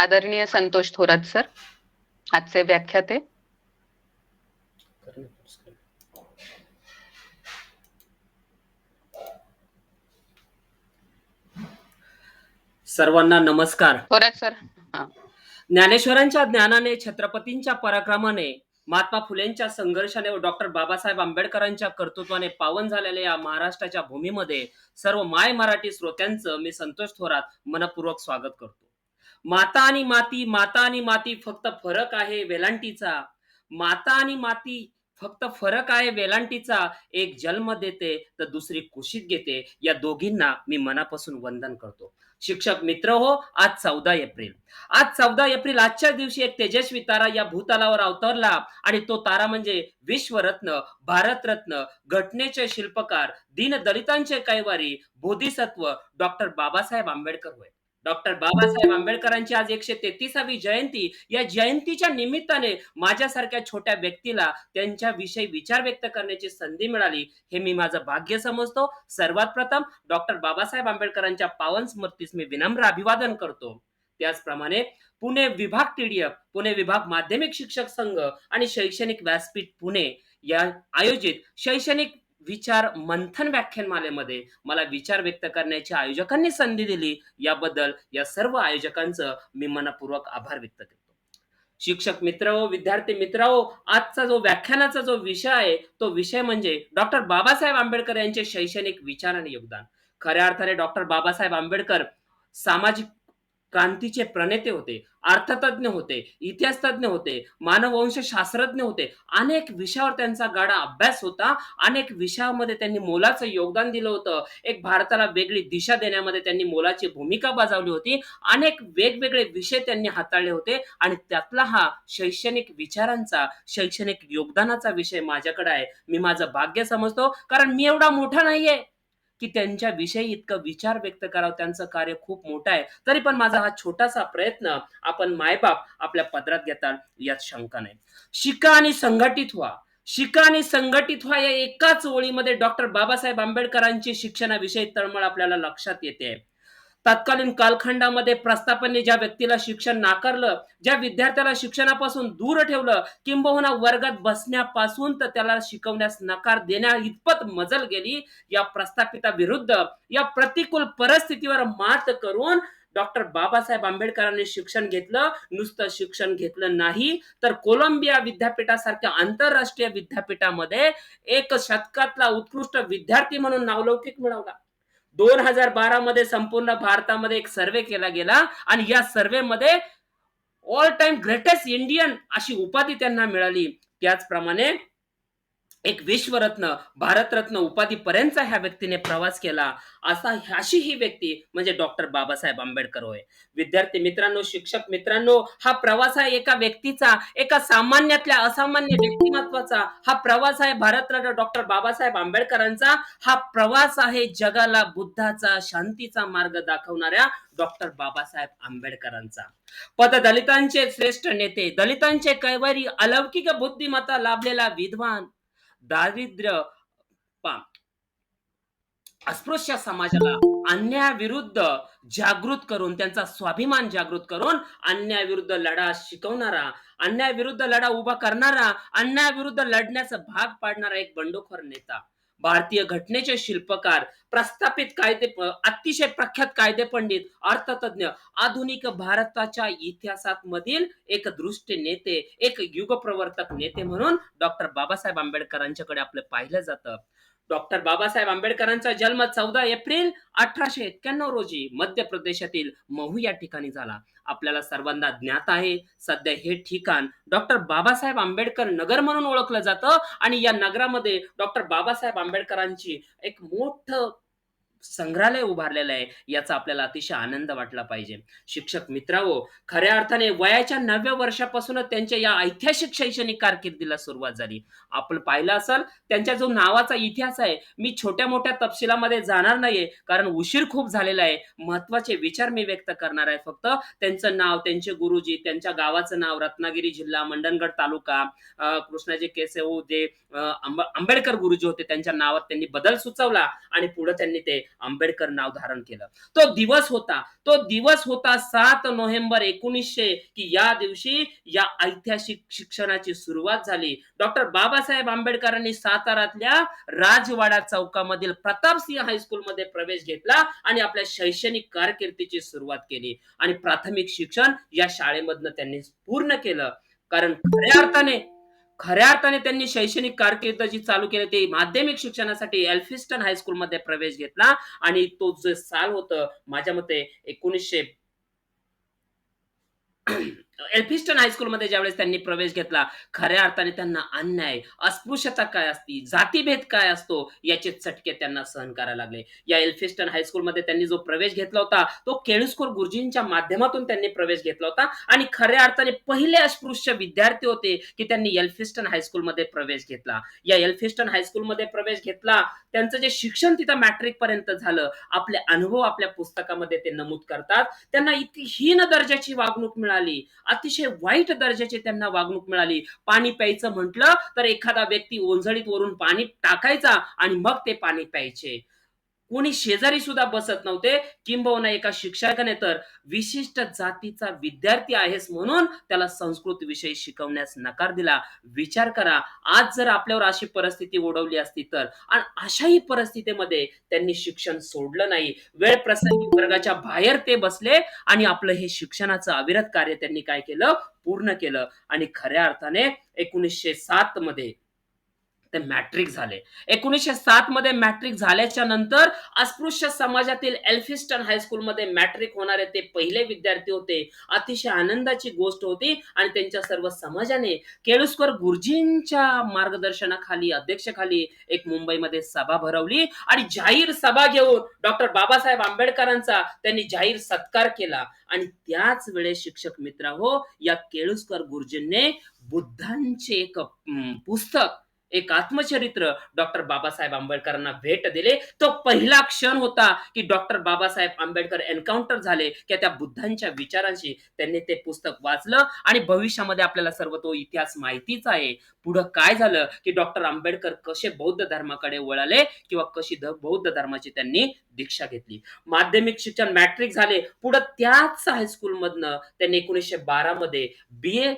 आदरणीय संतोष थोरात सर, आजचे व्याख्याते. सर्वांना नमस्कार. थोरात सर. ज्ञानेश्वरांच्या ज्ञानाने, छत्रपतींच्या पराक्रमाने, महात्मा फुलेंच्या संघर्षाने व डॉक्टर बाबासाहेब आंबेडकरांच्या कर्तृत्वाने पावन झालेल्या या महाराष्ट्राच्या भूमीमध्ये सर्व माय मराठी श्रोत्यांचं मी संतोष थोरात मनपूर्वक स्वागत करतो. माता आणि माती, माता आणि माती फक्त फरक आहे वेलांटीचा. माता आणि माती फक्त फरक आहे वेलांटीचा. एक जन्म देते तर दुसरी कुशीत घेते. या दोघींना मी मनापासून वंदन करतो. शिक्षक मित्र हो, आज 14 एप्रिल. आज 14 एप्रिल, आजच्या दिवशी एक तेजस्वी तारा या भूतलावर अवतरला आणि तो तारा म्हणजे विश्वरत्न, भारतरत्न, घटनेचे शिल्पकार, दीनदलितांचे कैवारी, बोधिसत्व डॉक्टर बाबासाहेब आंबेडकर होय. डॉक्टर बाबासाहेब आंबेडकरांची आज 133वी जयंती. या जयंतीच्या निमित्ताने माझ्यासारख्या छोट्या व्यक्तीला त्यांच्याविषयी विचार व्यक्त करण्याची संधी मिळाली, हे मी माझं भाग्य समजतो. सर्वात प्रथम डॉक्टर बाबासाहेब आंबेडकरांच्या पावन स्मृतीस मी विनम्र अभिवादन करतो. त्याचप्रमाणे पुणे विभाग TDF, पुणे विभाग माध्यमिक शिक्षक संघ आणि शैक्षणिक व्यासपीठ पुणे या आयोजित शैक्षणिक विचार मंथन व्याख्यानमालेमध्ये मला विचार व्यक्त करण्याची आयोजकांनी संधी दिली, याबद्दल या सर्व आयोजकांचं मी मनपूर्वक आभार व्यक्त करतो. शिक्षक मित्र हो, विद्यार्थी मित्र हो, आजचा जो व्याख्यानाचा जो विषय आहे तो विषय म्हणजे डॉक्टर बाबासाहेब आंबेडकर यांचे शैक्षणिक विचार आणि योगदान. खऱ्या अर्थाने डॉक्टर बाबासाहेब आंबेडकर सामाजिक क्रांतीचे प्रणेते होते, अर्थतज्ञ होते, इतिहास तज्ञ होते, मानववंश शास्त्रज्ञ होते. अनेक विषयावर त्यांचा गाढा अभ्यास होता. अनेक विषयामध्ये त्यांनी मोलाचं योगदान दिलं होतं. एक भारताला वेगळी दिशा देण्यामध्ये त्यांनी मोलाची भूमिका बजावली होती. अनेक वेगवेगळे विषय त्यांनी हाताळले होते आणि त्यातला हा शैक्षणिक विचारांचा, शैक्षणिक योगदानाचा विषय माझ्याकडे आहे. मी माझं भाग्य समजतो, कारण मी एवढा मोठा नाहीये की त्यांच्याविषयी इतकं विचार व्यक्त करावं. त्यांचं कार्य खूप मोठं आहे. तरी पण माझा हा छोटासा प्रयत्न आपण मायबाप आपल्या पदरात घेताल यात शंका नाही. शिका आणि संघटित व्हा. शिका आणि संघटित व्हा या एकाच ओळीमध्ये डॉक्टर बाबासाहेब आंबेडकरांची शिक्षणाविषयी तळमळ आपल्याला लक्षात येते. तत्कालीन कालखंडामध्ये प्रस्थापांनी ज्या व्यक्तीला शिक्षण नाकारलं, ज्या विद्यार्थ्याला शिक्षणापासून दूर ठेवलं, किंबहुना वर्गात बसण्यापासून तर त्याला शिकवण्यास नकार देण्या इतपत मजल गेली, या प्रस्थापिताविरुद्ध, या प्रतिकूल परिस्थितीवर मात करून डॉक्टर बाबासाहेब आंबेडकरांनी शिक्षण घेतलं. नुसतं शिक्षण घेतलं नाही, तर कोलंबिया विद्यापीठासारख्या आंतरराष्ट्रीय विद्यापीठामध्ये एक शतकातला उत्कृष्ट विद्यार्थी म्हणून नावलौकिक मिळवला. 2012 मध्ये संपूर्ण भारतामध्ये एक सर्वे केला गेला आणि या सर्वे मध्ये ऑल टाइम ग्रेटेस्ट इंडियन अशी उपाधी त्यांना मिळाली. त्याचप्रमाणे एक विश्वरत्न, भारतरत्न उपाधीपर्यंतचा ह्या व्यक्तीने प्रवास केला. अशी ही व्यक्ती म्हणजे डॉक्टर बाबासाहेब आंबेडकर होय. विद्यार्थी मित्रांनो, शिक्षक मित्रांनो, हा प्रवास आहे एका व्यक्तीचा, एका सामान्यातल्या असामान्य व्यक्तिमत्वाचा. हा प्रवास आहे भारतरत्न डॉक्टर बाबासाहेब आंबेडकरांचा. हा प्रवास आहे जगाला बुद्धाचा, शांतीचा मार्ग दाखवणाऱ्या डॉक्टर बाबासाहेब आंबेडकरांचा. पददलितांचे श्रेष्ठ नेते, दलितांचे कैवारी, अलौकिक बुद्धिमत्ता लाभलेला विद्वान, दारिद्र्य, अस्पृश्य समाजाला अन्यायाविरुद्ध जागृत करून, त्यांचा स्वाभिमान जागृत करून अन्यायाविरुद्ध लढा शिकवणारा, अन्यायाविरुद्ध लढा उभा करणारा, अन्यायाविरुद्ध लढण्याचा भाग पाडणारा एक बंडखोर नेता, भारतीय घटनेचे शिल्पकार, प्रस्थापित कायदे, अतिशय प्रख्यात कायदे पंडित, अर्थतज्ञ, आधुनिक भारताच्या इतिहासात मधील एक दृष्टी नेते, एक युगप्रवर्तक नेते म्हणून डॉक्टर बाबासाहेब आंबेडकरांच्याकडे आपलं पाहिलं जातं. डॉक्टर बाबासाहेब आंबेडकरांचा जन्म 14 एप्रिल 1891 रोजी मध्य प्रदेशातील महू या ठिकाणी झाला. आपल्याला सर्वांना ज्ञात आहे, सध्या हे ठिकाण डॉक्टर बाबासाहेब आंबेडकर नगर म्हणून ओळखलं जातं आणि या नगरामध्ये डॉक्टर बाबासाहेब आंबेडकरांची एक मोठं संग्रहालय उभारलेलं आहे. याचा आपल्याला अतिशय आनंद वाटला पाहिजे. शिक्षक मित्रांनो, खऱ्या अर्थाने वयाच्या 9व्या वर्षापासूनच त्यांच्या या ऐतिहासिक शैक्षणिक कारकिर्दीला सुरुवात झाली. आपण पाहिलं असेल त्यांच्या जो नावाचा इतिहास आहे, मी छोट्या मोठ्या तपशिलामध्ये जाणार नाहीये, कारण उशीर खूप झालेला आहे. महत्वाचे विचार मी व्यक्त करणार आहे. फक्त त्यांचं नाव, त्यांचे गुरुजी, त्यांच्या गावाचं नाव, रत्नागिरी जिल्हा, मंडणगड तालुका, कृष्णाजी केशव जे आंबेडकर गुरुजी होते, त्यांच्या नावात त्यांनी बदल सुचवला आणि पुढे त्यांनी ते आंबेडकर नाव धारण केलं. तो दिवस होता 7 नोव्हेंबर 1900, की या दिवशी या ऐतिहासिक शिक्षणाची सुरुवात झाली. डॉक्टर बाबासाहेब आंबेडकरांनी साताऱ्यातल्या राजवाडा चौकामधील प्रतापसिंह हायस्कूलमध्ये प्रवेश घेतला आणि आपल्या शैक्षणिक कारकिर्दीची सुरुवात केली. आणि प्राथमिक शिक्षण या शाळेमधनं त्यांनी पूर्ण केलं. कारण खऱ्या अर्थाने त्यांनी शैक्षणिक कारकीर्द जी चालू केली ते माध्यमिक शिक्षणासाठी एल्फिस्टन हायस्कूलमध्ये प्रवेश घेतला. आणि तो जे साल होतं माझ्या मते 1900 एल्फिस्टन हायस्कूलमध्ये ज्यावेळेस त्यांनी प्रवेश घेतला, खऱ्या अर्थाने त्यांना अन्याय, अस्पृश्यता काय असती, जातीभेद काय असतो, याचे चटके त्यांना सहन करायला लागले. या एल्फिस्टन हायस्कूलमध्ये त्यांनी जो प्रवेश घेतला होता, तो केळुस्कर गुरुजींच्या माध्यमातून त्यांनी प्रवेश घेतला होता. आणि खऱ्या अर्थाने पहिले अस्पृश्य विद्यार्थी होते, की त्यांनी एल्फिस्टन हायस्कूलमध्ये प्रवेश घेतला. या एल्फिस्टन हायस्कूलमध्ये प्रवेश घेतला. त्यांचं जे शिक्षण तिथं मॅट्रिक पर्यंत झालं. आपले अनुभव आपल्या पुस्तकामध्ये ते नमूद करतात. त्यांना इतकी हीन दर्जाची वागणूक मिळाली, अतिशय वाईट दर्जाची त्यांना वागणूक मिळाली. पाणी प्यायचं म्हटलं तर एखादा व्यक्ती ओंजळीत वरून पाणी टाकायचा आणि मग ते पाणी प्यायचे. कोणी शेजारी सुद्धा बसत नव्हते. किंबहुना एका शिक्षकाने तर विशिष्ट जातीचा विद्यार्थी आहेस म्हणून त्याला संस्कृत विषय शिकवण्यास नकार दिला. विचार करा, आज जर आपल्यावर अशी परिस्थिती ओढवली असती तर. आणि अशाही परिस्थितीमध्ये त्यांनी शिक्षण सोडलं नाही. वेळ प्रसंगी वर्गाच्या बाहेर ते बसले आणि आपलं हे शिक्षणाचं अविरत कार्य त्यांनी काय केलं, पूर्ण केलं. आणि खऱ्या अर्थाने 1907 मध्ये ते मॅट्रिक झाले. 1907 मध्ये मॅट्रिक झाल्याच्या नंतर अस्पृश्य समाजातील एल्फिस्टन हायस्कूलमध्ये मॅट्रिक होणारे ते पहिले विद्यार्थी होते. अतिशय आनंदाची गोष्ट होती. आणि त्यांच्या सर्व समाजाने केळुस्कर गुरुजींच्या मार्गदर्शनाखाली, अध्यक्षाखाली एक मुंबईमध्ये सभा भरवली आणि जाहीर सभा घेऊन डॉक्टर बाबासाहेब आंबेडकरांचा त्यांनी जाहीर सत्कार केला. आणि त्याच वेळेस शिक्षक मित्रहो, या केळुस्कर गुरुजींनी बुद्धांचे एक पुस्तक, एक आत्मचरित्र डॉक्टर बाबासाहेब आंबेडकरांना भेट दिले. तो पहिला क्षण होता की डॉक्टर बाबासाहेब आंबेडकर एन्काउंटर झाले की त्या बुद्धांच्या विचारांशी. त्यांनी ते पुस्तक वाचलं आणि भविष्यामध्ये आपल्याला सर्व तो इतिहास माहितीच आहे. पुढं काय झालं की डॉक्टर आंबेडकर कसे बौद्ध धर्माकडे वळाले किंवा कशी बौद्ध धर्माची त्यांनी दीक्षा घेतली. माध्यमिक शिक्षण मॅट्रिक झाले. पुढे त्याच हायस्कूल मधनं त्यांनी 1912 मध्ये बीए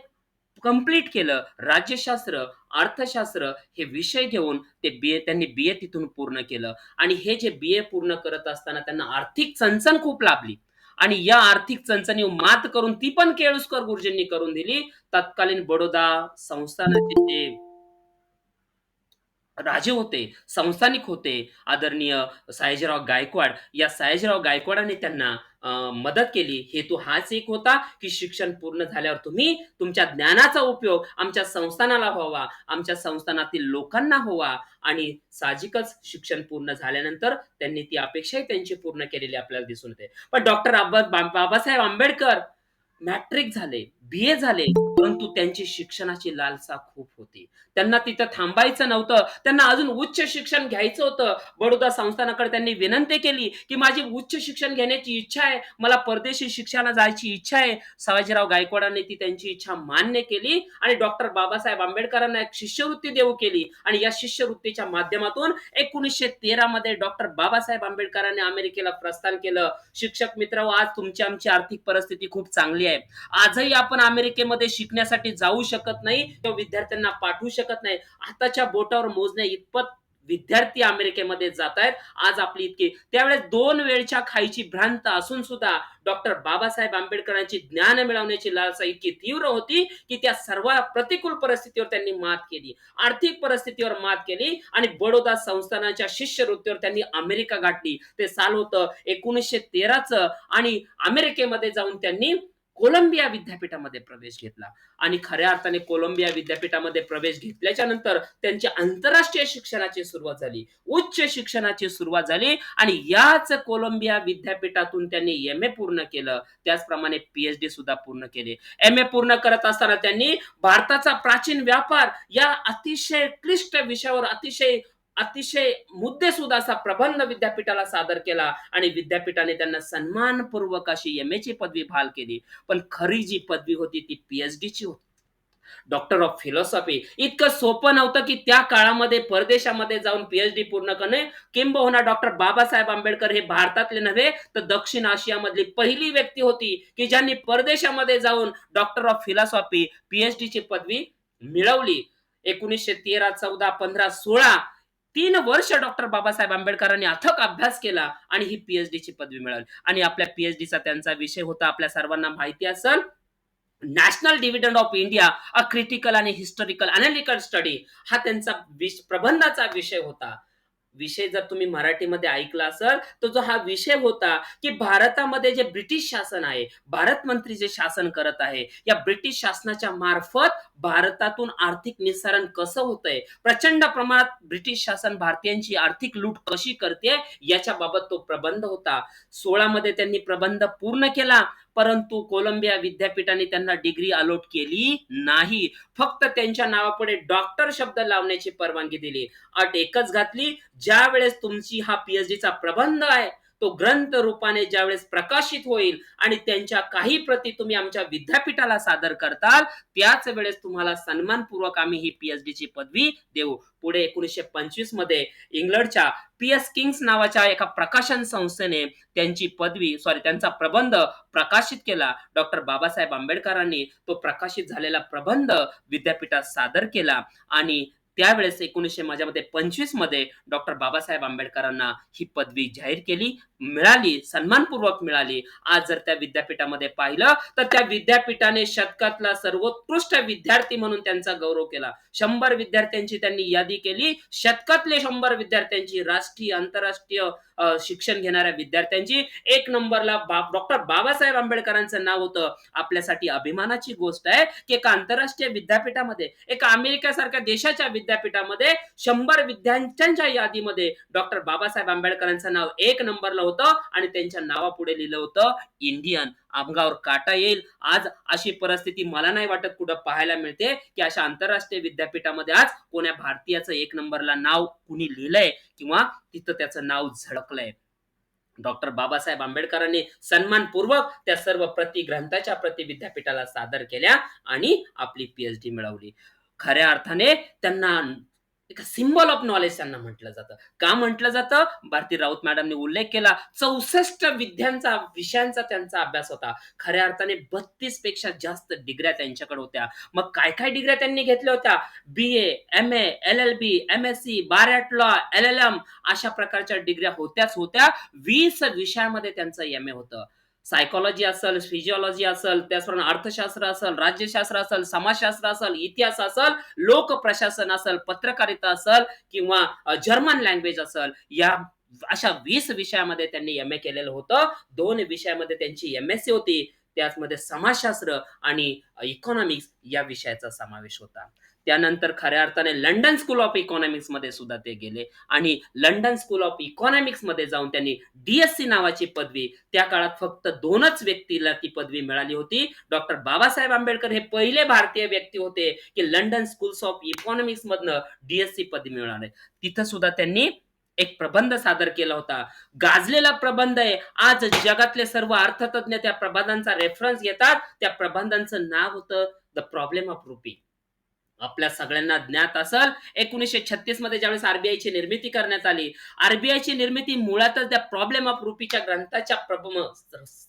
कंप्लीट केलं. राज्यशास्त्र, अर्थशास्त्र हे विषय घेऊन त्यांनी बीए तिथून पूर्ण केलं. आणि हे जे बीए पूर्ण करत असताना त्यांना आर्थिक चणचण खूप लाभली. आणि या आर्थिक चणचणीवर मात करून ती पण केळुस्कर गुरुजींनी करून दिली. तत्कालीन बडोदा संस्थानाचे जे राजे होते, संस्थानिक होते, आदरणीय सयाजीराव गायकवाड. या सयाजीराव गायकवाडांनी त्यांना मदत केली. हेतू हाच एक होता की शिक्षण पूर्ण झाल्यावर तुम्ही तुमच्या ज्ञानाचा उपयोग आमच्या संस्थानाला व्हावा, आमच्या संस्थानातील लोकांना व्हावा. आणि साहजिकच शिक्षण पूर्ण झाल्यानंतर त्यांनी ती अपेक्षाही त्यांची पूर्ण केलेली आपल्याला दिसून येते. पण डॉक्टर बाबासाहेब आंबेडकर मॅट्रिक झाले, बीए झाले, परंतु त्यांची शिक्षणाची लालसा खूप होती. त्यांना तिथं थांबायचं नव्हतं. त्यांना अजून उच्च शिक्षण घ्यायचं होतं. बडोदा संस्थानाकडे त्यांनी विनंती केली की माझी उच्च शिक्षण घेण्याची इच्छा आहे, मला परदेशी शिक्षणाला जायची इच्छा आहे. सयाजीराव गायकवाडांनी ती त्यांची इच्छा मान्य केली आणि डॉक्टर बाबासाहेब आंबेडकरांना एक शिष्यवृत्ती देऊ केली. आणि या शिष्यवृत्तीच्या माध्यमातून 1913 मध्ये डॉक्टर बाबासाहेब आंबेडकरांनी अमेरिकेला प्रस्थान केलं. शिक्षक मित्र, आज तुमची आमची आर्थिक परिस्थिती खूप चांगली आहे. आजही आपण अमेरिकेमध्ये शिकण्यासाठी जाऊ शकत नाही किंवा विद्यार्थ्यांना पाठवू शकत नाही. हाताच्या बोटावर मोजण्या इतपत विद्यार्थी अमेरिकेमध्ये जात आहेत. आज आपली इतकी, त्यावेळेस 2 वेळच्या खायची भ्रांत असून सुद्धा डॉक्टर बाबासाहेब आंबेडकरांची ज्ञान मिळवण्याची लालसा इतकी तीव्र होती की त्या सर्व प्रतिकूल परिस्थितीवर त्यांनी मात केली. आर्थिक परिस्थितीवर मात केली आणि बडोदा संस्थानाच्या शिष्यवृत्तीवर त्यांनी अमेरिका गाठली. ते साल होतं 1913चं. आणि अमेरिकेमध्ये जाऊन त्यांनी कोलंबिया विद्यापीठामध्ये प्रवेश घेतला. आणि खऱ्या अर्थाने कोलंबिया विद्यापीठामध्ये प्रवेश घेतल्याच्या नंतर त्यांची आंतरराष्ट्रीय शिक्षणाची सुरुवात झाली, उच्च शिक्षणाची सुरुवात झाली. आणि याच कोलंबिया विद्यापीठातून त्यांनी एम ए पूर्ण केलं. त्याचप्रमाणे पीएचडी सुद्धा पूर्ण केले. एम ए पूर्ण करत असताना त्यांनी भारताचा प्राचीन व्यापार या अतिशय क्लिष्ट विषयावर अतिशय अतिशय मुद्देसूद असा प्रबंध विद्यापीठाला सादर केला. आणि विद्यापीठाने त्यांना सन्मानपूर्वक अशी एम ए ची पदवी बहाल केली. पण खरी जी पदवी होती ती पीएचडी ची होती. Doctor of philosophy. इतकं सोपं नव्हतं, की त्या काळामध्ये परदेशामध्ये जाऊन पी-एच-डी पूर्ण करणे. किंबहुना डॉक्टर बाबासाहेब आंबेडकर हे भारतातले नव्हे, तर दक्षिण आशियामधली पहिली व्यक्ती होती, की ज्यांनी परदेशामध्ये जाऊन डॉक्टर ऑफ फिलॉसॉफी, पी-एच-डीची पदवी मिळवली. 1913, 14, 15, 16 3 वर्ष डॉक्टर बाबासाहेब आंबेडकरांनी अथक अभ्यास केला आणि ही पी-एच-डीची पदवी मिळवली. आणि आपल्या पी-एच-डीचा त्यांचा विषय होता, आपल्या सर्वांना माहिती असेल, national dividend of India, a critical आणि हिस्टॉरिकल अनालिटिकल स्टडी. हा त्यांचा प्रबंधाचा विषय होता. विषय जर तुम्ही मराठीमध्ये ऐकला असेल, तर जो हा विषय होता, की भारतामध्ये जे ब्रिटिश शासन आहे, भारत मंत्री जे शासन करत आहे, या ब्रिटिश शासनाच्या मार्फत भारतातून आर्थिक निस्सारण कसं होतंय, प्रचंड प्रमाणात ब्रिटिश शासन भारतीयांची आर्थिक लूट कशी करते, याच्याबाबत तो प्रबंध होता. 16 मध्ये त्यांनी प्रबंध पूर्ण केला, परंतु कोलंबिया विद्यापीठाने त्यांना डिग्री अलॉट केली नाही. फक्त त्यांच्या नावापुढे डॉक्टर शब्द लावण्याची परवानगी दिली. अट एकच घातली, ज्यावेळेस तुमची हा पी-एच-डीचा प्रबंध आहे, तो ग्रंथ रूपाने ज्यावेळेस प्रकाशित होईल आणि त्यांच्या काही प्रती तुम्ही आमच्या विद्यापीठाला सादर करताल, त्याच वेळेस तुम्हाला सन्मानपूर्वक आम्ही ही पी-एच-डीची पदवी देऊ. पुढे 1925 मध्ये इंग्लंडच्या पी-एस किंग्स नावाच्या एका प्रकाशन संस्थेने त्यांचा प्रबंध प्रकाशित केला. डॉक्टर बाबासाहेब आंबेडकरांनी तो प्रकाशित झालेला प्रबंध विद्यापीठात सादर केला आणि त्यावेळेस 1925 मध्ये डॉक्टर बाबासाहेब आंबेडकरांना ही पदवी जाहीर केली, मिळाली, सन्मानपूर्वक मिळाली. आज जर त्या विद्यापीठामध्ये पाहिलं, तर त्या विद्यापीठाने शतकातला सर्वोत्कृष्ट विद्यार्थी म्हणून त्यांचा गौरव केला. 100 विद्यार्थ्यांची त्यांनी यादी केली. शतकातले 100 विद्यार्थ्यांची, राष्ट्रीय, आंतरराष्ट्रीय शिक्षण घेणाऱ्या विद्यार्थ्यांची 1 नंबरला डॉक्टर बाबासाहेब आंबेडकरांचं नाव होतं. आपल्यासाठी अभिमानाची गोष्ट आहे, की एका आंतरराष्ट्रीय विद्यापीठामध्ये, एका अमेरिकेसारख्या देशाच्या विद्यापीठामध्ये 100 विद्यार्थ्यांच्या यादीमध्ये डॉक्टर बाबासाहेब आंबेडकरांचं नाव 1 नंबरला होतं आणि त्यांच्या नावापुढे लिहिलं होतं इंडियन. अंगावर काटा येईल. आज अशी परिस्थिती मला नाही वाटत कुठं पाहायला मिळते, की अशा आंतरराष्ट्रीय विद्यापीठामध्ये आज कोण्या भारतीयाचं 1 नंबरला नाव कुणी लिहिलंय किंवा तिथं त्याचं नाव झळकलंय. डॉक्टर बाबासाहेब आंबेडकरांनी सन्मानपूर्वक त्या सर्व प्रती, ग्रंथाच्या प्रती विद्यापीठाला सादर केल्या आणि आपली पी-एच-डी मिळवली. खऱ्या अर्थाने त्यांना एक सिम्बॉल ऑफ नॉलेज त्यांना म्हटलं जातं. का म्हटलं जातं? भारती राऊत मॅडमने उल्लेख केला. 64 विषयांचा त्यांचा अभ्यास होता. खऱ्या अर्थाने 32 पेक्षा जास्त डिग्र्या त्यांच्याकडे होत्या. मग काय-काय डिग्र्या त्यांनी घेतल्या होत्या? BA, MA, LLB, MSc, bar at law, LLM अशा प्रकारच्या डिग्र्या होत्याच होत्या. 20 विषयामध्ये त्यांचं एम-ए होतं. सायकॉलॉजी असेल, फिजिओलॉजी असेल, त्याचप्रमाणे अर्थशास्त्र असेल, राज्यशास्त्र असेल, समाजशास्त्र असेल, इतिहास असेल, लोक प्रशासन असेल, पत्रकारिता असेल किंवा जर्मन लँग्वेज असेल, या अशा 20 विषयामध्ये त्यांनी एम-ए केलेलं होतं. 2 विषयामध्ये त्यांची एम-एस-सी होती. त्यामध्ये समाजशास्त्र आणि इकॉनॉमिक्स या विषयाचा समावेश होता. त्यानंतर खऱ्या अर्थाने लंडन स्कूल ऑफ इकॉनॉमिक्स मध्ये सुद्धा ते गेले आणि लंडन स्कूल ऑफ इकॉनॉमिक्स मध्ये जाऊन त्यांनी डी-एस-सी नावाची पदवी, त्या काळात फक्त 2च व्यक्तीला ती पदवी मिळाली होती. डॉक्टर बाबासाहेब आंबेडकर हे पहिले भारतीय व्यक्ती होते, की लंडन स्कूल ऑफ इकॉनॉमिक्स मधनं डी-एस-सी पदवी मिळाली. तिथं सुद्धा त्यांनी एक प्रबंध सादर केला होता. गाजलेला प्रबंध आहे. आज जगातले सर्व अर्थतज्ञ त्या प्रबंधांचा रेफरन्स घेतात. त्या प्रबंधांचं नाव होतं द प्रॉब्लेम ऑफ रुपी. आपल्या सगळ्यांना ज्ञात असेल, 1936 मध्ये ज्यावेळेस आरबीआयची निर्मिती करण्यात आली, आरबीआयची निर्मिती मुळातच त्या प्रॉब्लेम ऑफ रुपीच्या ग्रंथाच्या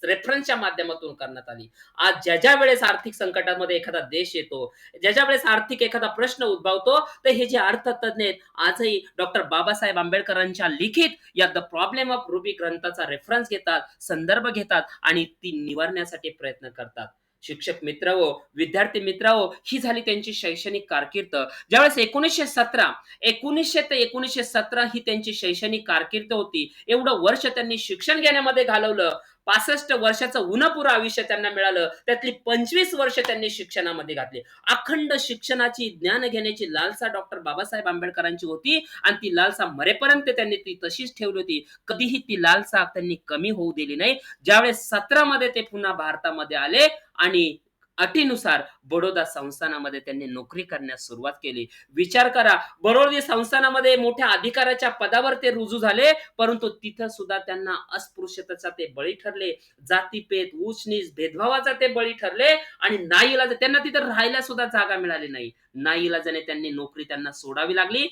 रेफरन्सच्या माध्यमातून करण्यात आली. आज ज्या वेळेस आर्थिक संकटामध्ये एखादा देश येतो, ज्या वेळेस आर्थिक एखादा प्रश्न उद्भवतो, तर हे जे अर्थतज्ञ आहेत, आजही डॉक्टर बाबासाहेब आंबेडकरांच्या लिखित या द प्रॉब्लेम ऑफ रुपी ग्रंथाचा रेफरन्स घेतात, संदर्भ घेतात आणि ती निवारण्यासाठी प्रयत्न करतात. शिक्षक मित्र हो, विद्यार्थी मित्र हो, ही झाली त्यांची शैक्षणिक कारकीर्द. ज्यावेळेस 1900 ते 1917 ही त्यांची शैक्षणिक कारकीर्द होती. एवढं वर्ष त्यांनी शिक्षण घेण्यामध्ये घालवलं. 65 वर्षाचं उन्हपुरं आयुष्य त्यांना मिळालं. त्यातली 25 वर्ष त्यांनी शिक्षणामध्ये घातली. अखंड शिक्षणाची, ज्ञान घेण्याची लालसा डॉक्टर बाबासाहेब आंबेडकरांची होती आणि ती लालसा मरेपर्यंत त्यांनी ती तशीच ठेवली होती. कधीही ती लालसा त्यांनी कमी होऊ दिली नाही. ज्यावेळेस 17 मध्ये ते पुन्हा भारतामध्ये आले आणि अटीनुसार बडोदा संस्थानामध्ये त्यांनी नोकरी करण्यास सुरुवात केली. विचार करा, बरोबर संस्थानामध्ये मोठ्या अधिकाऱ्याच्या पदावर ते रुजू झाले, परंतु तिथं सुद्धा त्यांना अस्पृश्यतेचा ते बळी ठरले. जातीभेद, ऊच-नीच, भेदभावाचा ते बळी ठरले आणि नाईलाजाने त्यांना तिथं राहायला सुद्धा जागा मिळाली नाही. नाईलाजाने त्यांनी नोकरी त्यांना सोडावी लागली.